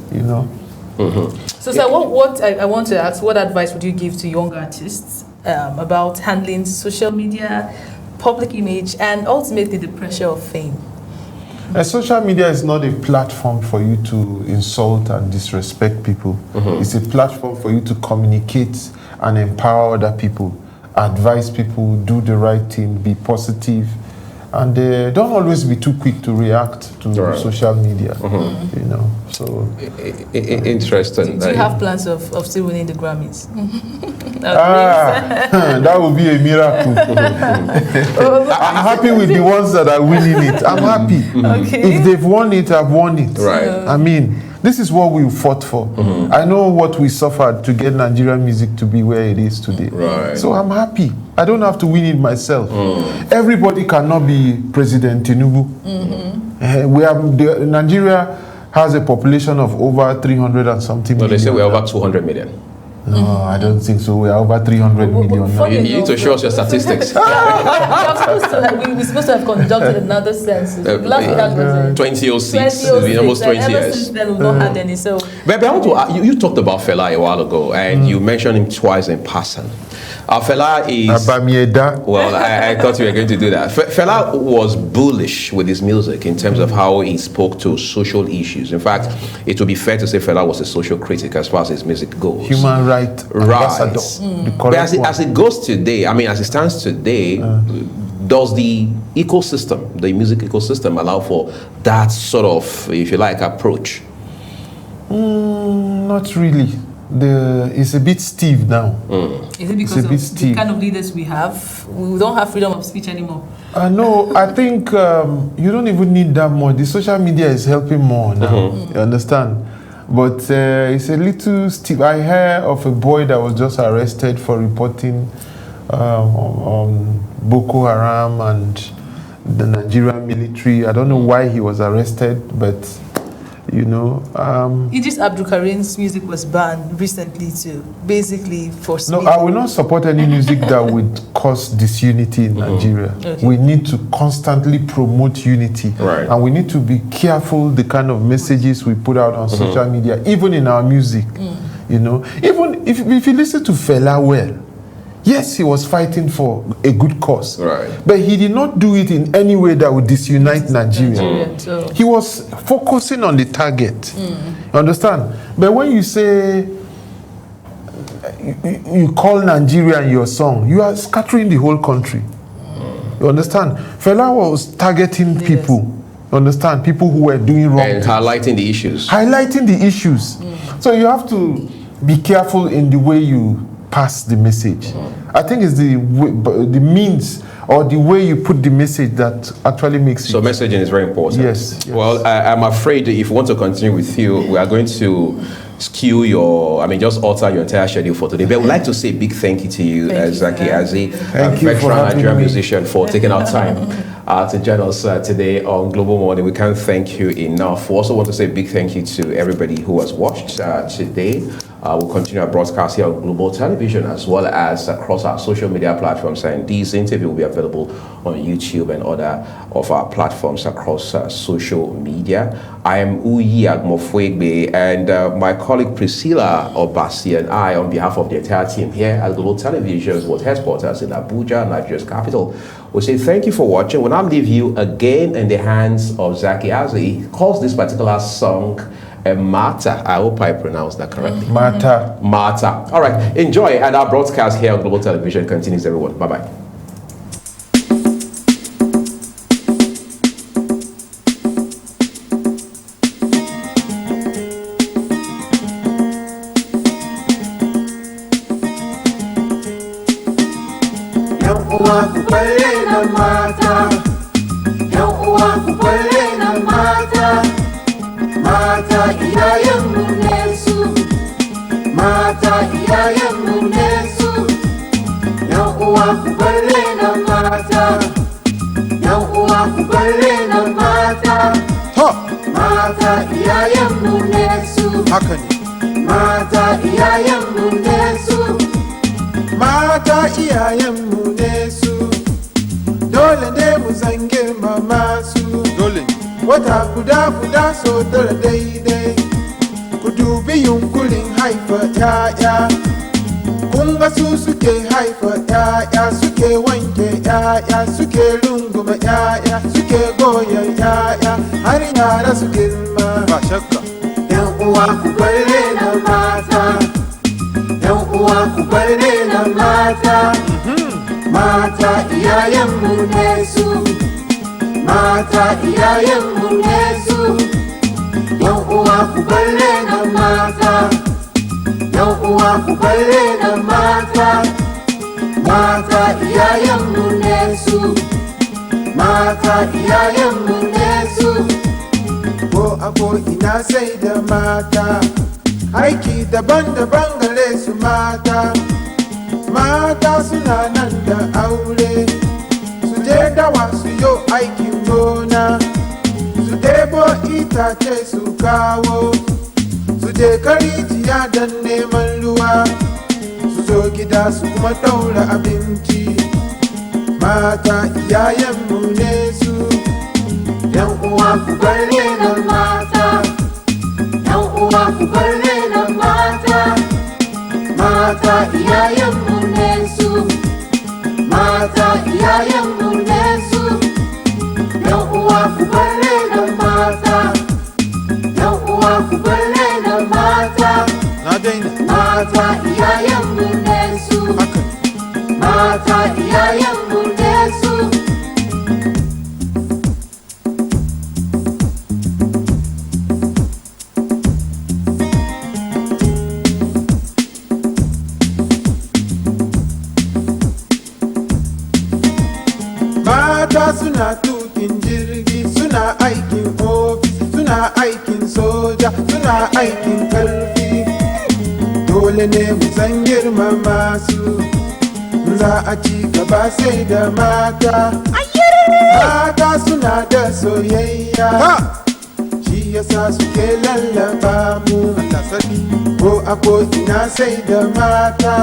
sir, what I want to ask: what advice would you give to young artists about handling social media, public image, and ultimately the pressure of fame? Social media is not a platform for you to insult and disrespect people. It's a platform for you to communicate and empower other people, advise people, do the right thing, be positive, And don't always be too quick to react to social media, you know. So interesting. Do you have plans of still winning the Grammys? That would be a miracle. I'm happy with the ones that are winning it. I'm happy. Okay. If they've won it, I've won it. Right. I mean, this is what we fought for. I know what we suffered to get Nigerian music to be where it is today. Right. So I'm happy. I don't have to win it myself. Everybody cannot be President Tinubu. Nigeria has a population of over 300 and something million. No, they say we're over 200 million. No, I don't think so. We are over 300 million now. You need to show us your statistics. We're supposed to have conducted another census. Last year was 2006, almost 20 ever years. since then, we've not had any. So, But I want to, you talked about Fela a while ago, and you mentioned him twice in passing. Fela is... Well, I thought you were going to do that. Fela was bullish with his music in terms of how he spoke to social issues. In fact, it would be fair to say Fela was a social critic as far as his music goes. Human rights ambassador. But as it goes today, I mean, as it stands today, does the ecosystem, the music ecosystem, allow for that sort of, if you like, approach? Not really. It's a bit stiff now. is it because of the kind of leaders we have? We don't have freedom of speech anymore. No, I think you don't even need that much. The social media is helping more now. You understand? But it's a little stiff. I heard of a boy that was just arrested for reporting Boko Haram and the Nigerian military. I don't know why he was arrested, but you know. Idris Abdulkarim's music was banned recently too, basically for speaking. No, I will not support any music that would cause disunity in Nigeria. Okay. We need to constantly promote unity. Right. And we need to be careful the kind of messages we put out on social media, even in our music. You know, even if you listen to Fela well, yes, he was fighting for a good cause. Right. But he did not do it in any way that would disunite Nigeria. He was focusing on the target. You understand? But when you say you call Nigeria in your song, you are scattering the whole country. You understand? Fela was targeting people. You understand? People who were doing wrong. And highlighting the issues. Highlighting the issues. So you have to be careful in the way you pass the message. I think it's the means or the way you put the message that actually makes it. So messaging is very important. Yes. Well, I'm afraid if we want to continue with you, we are going to skew just alter your entire schedule for today. But we'd like to say a big thank you to you, Zaki Azzay, a veteran Nigerian musician, for taking our time to join us today on Global Morning. We can't thank you enough. We also want to say a big thank you to everybody who has watched today. We'll continue our broadcast here on Global Television as well as across our social media platforms. And this interview will be available on YouTube and other of our platforms across social media. I am Uyi Agmofwegbe, and my colleague Priscilla Obasi and I, on behalf of the entire team here at Global Television's world headquarters in Abuja, Nigeria's capital, we say thank you for watching. We'll now leave you again in the hands of Zaki Azzay. He calls this particular song Mata. I hope I pronounced that correctly. Mata. Mata. All right. Enjoy. And our broadcast here on Global Television continues, everyone. Bye-bye. Mata iyayenmu ne su, mata iyayenmu ne su, yan uwa ku bar raina mata, yan uwa ku bar raina mata, mata iyayenmu ne su, haka ne, mata iyayenmu ne su, mata iyayenmu ne su, dole ne mu zan girmama su, dole. Wata guda so tara daidai, ku dubi yunkurin haifa ‘ya'ya, kun ga su suke haifa ‘ya'ya, suke wanke ‘ya'ya, suke runguma ‘ya'ya, suke goya ‘ya'ya, har yara su girma. Ba shakka. ‘Yan uwa ku bar raina mata, ‘yan uwa ku bar raina mata, mata iyayenmu ne su. mata iyayenmu ne su. Yan uwa ku balle na mata, yan uwa ku balle na mata, mata iyayenmu ne su, mata iyayenmu ne su. Ko a ko ina sai da mata, aiki daban-daban gare su mata. Mata suna nan da aure, su je dawa su yo aikin gona, su debo itace su kawo, su je karijiya don neman ruwa, su zo gida su kuma daura abinci. Mata iyayenmu ne su. Yan uwa ku balle na mata, yan uwa ku balle na mata, mata iyayenmu ne su, mata iyayenmu ne su. Yan uwa ku balle na mata, yan uwa ku balle na mata, mata iyayenmu ne su, mata iyayenmu ne su. Mata suna tukin jirgi, suna aikin ofis, suna aikin soja, suna aikin karfi. Dole ne mu san girmama su, za a ci gaba sai da mata. Mata suna da soyayya, shi yasa suke lallaba mu. Ko a ko ina sai da mata,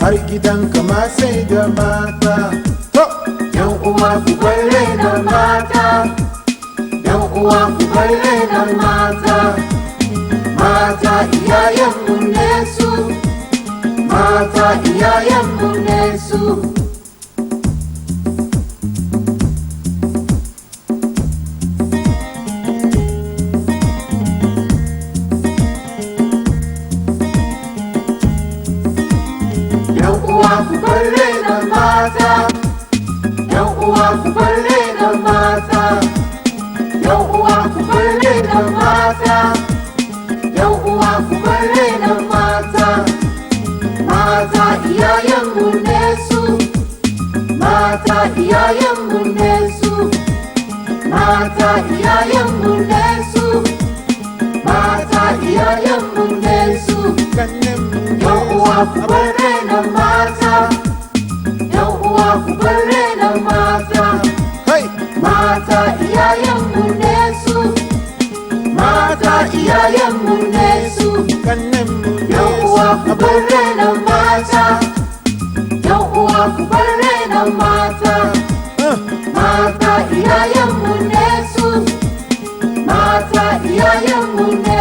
har gidan kama sai da mata. Yan uwa ku balle na mata, yan uwa ku balle na mata, mata iyayenmu ne su, mata iyayenmu ne su. Yan uwa ku balle na mata, yan uwa ku balle na mata, yan uwa ku balle na mata, yan uwa ku balle na mata, mata iyayenmu ne su, mata iyayenmu ne su, mata iyayenmu ne su, mata iyayenmu ne su. Yan uwa ku balle na mata, yan uwa ku balle na mata, mata iyayenmu ne su, mata iyayenmu ne su. Yan uwa ku balle na mata, yan uwa ku balle na mata, mata iyayenmu ne su, mata iyayenmu ne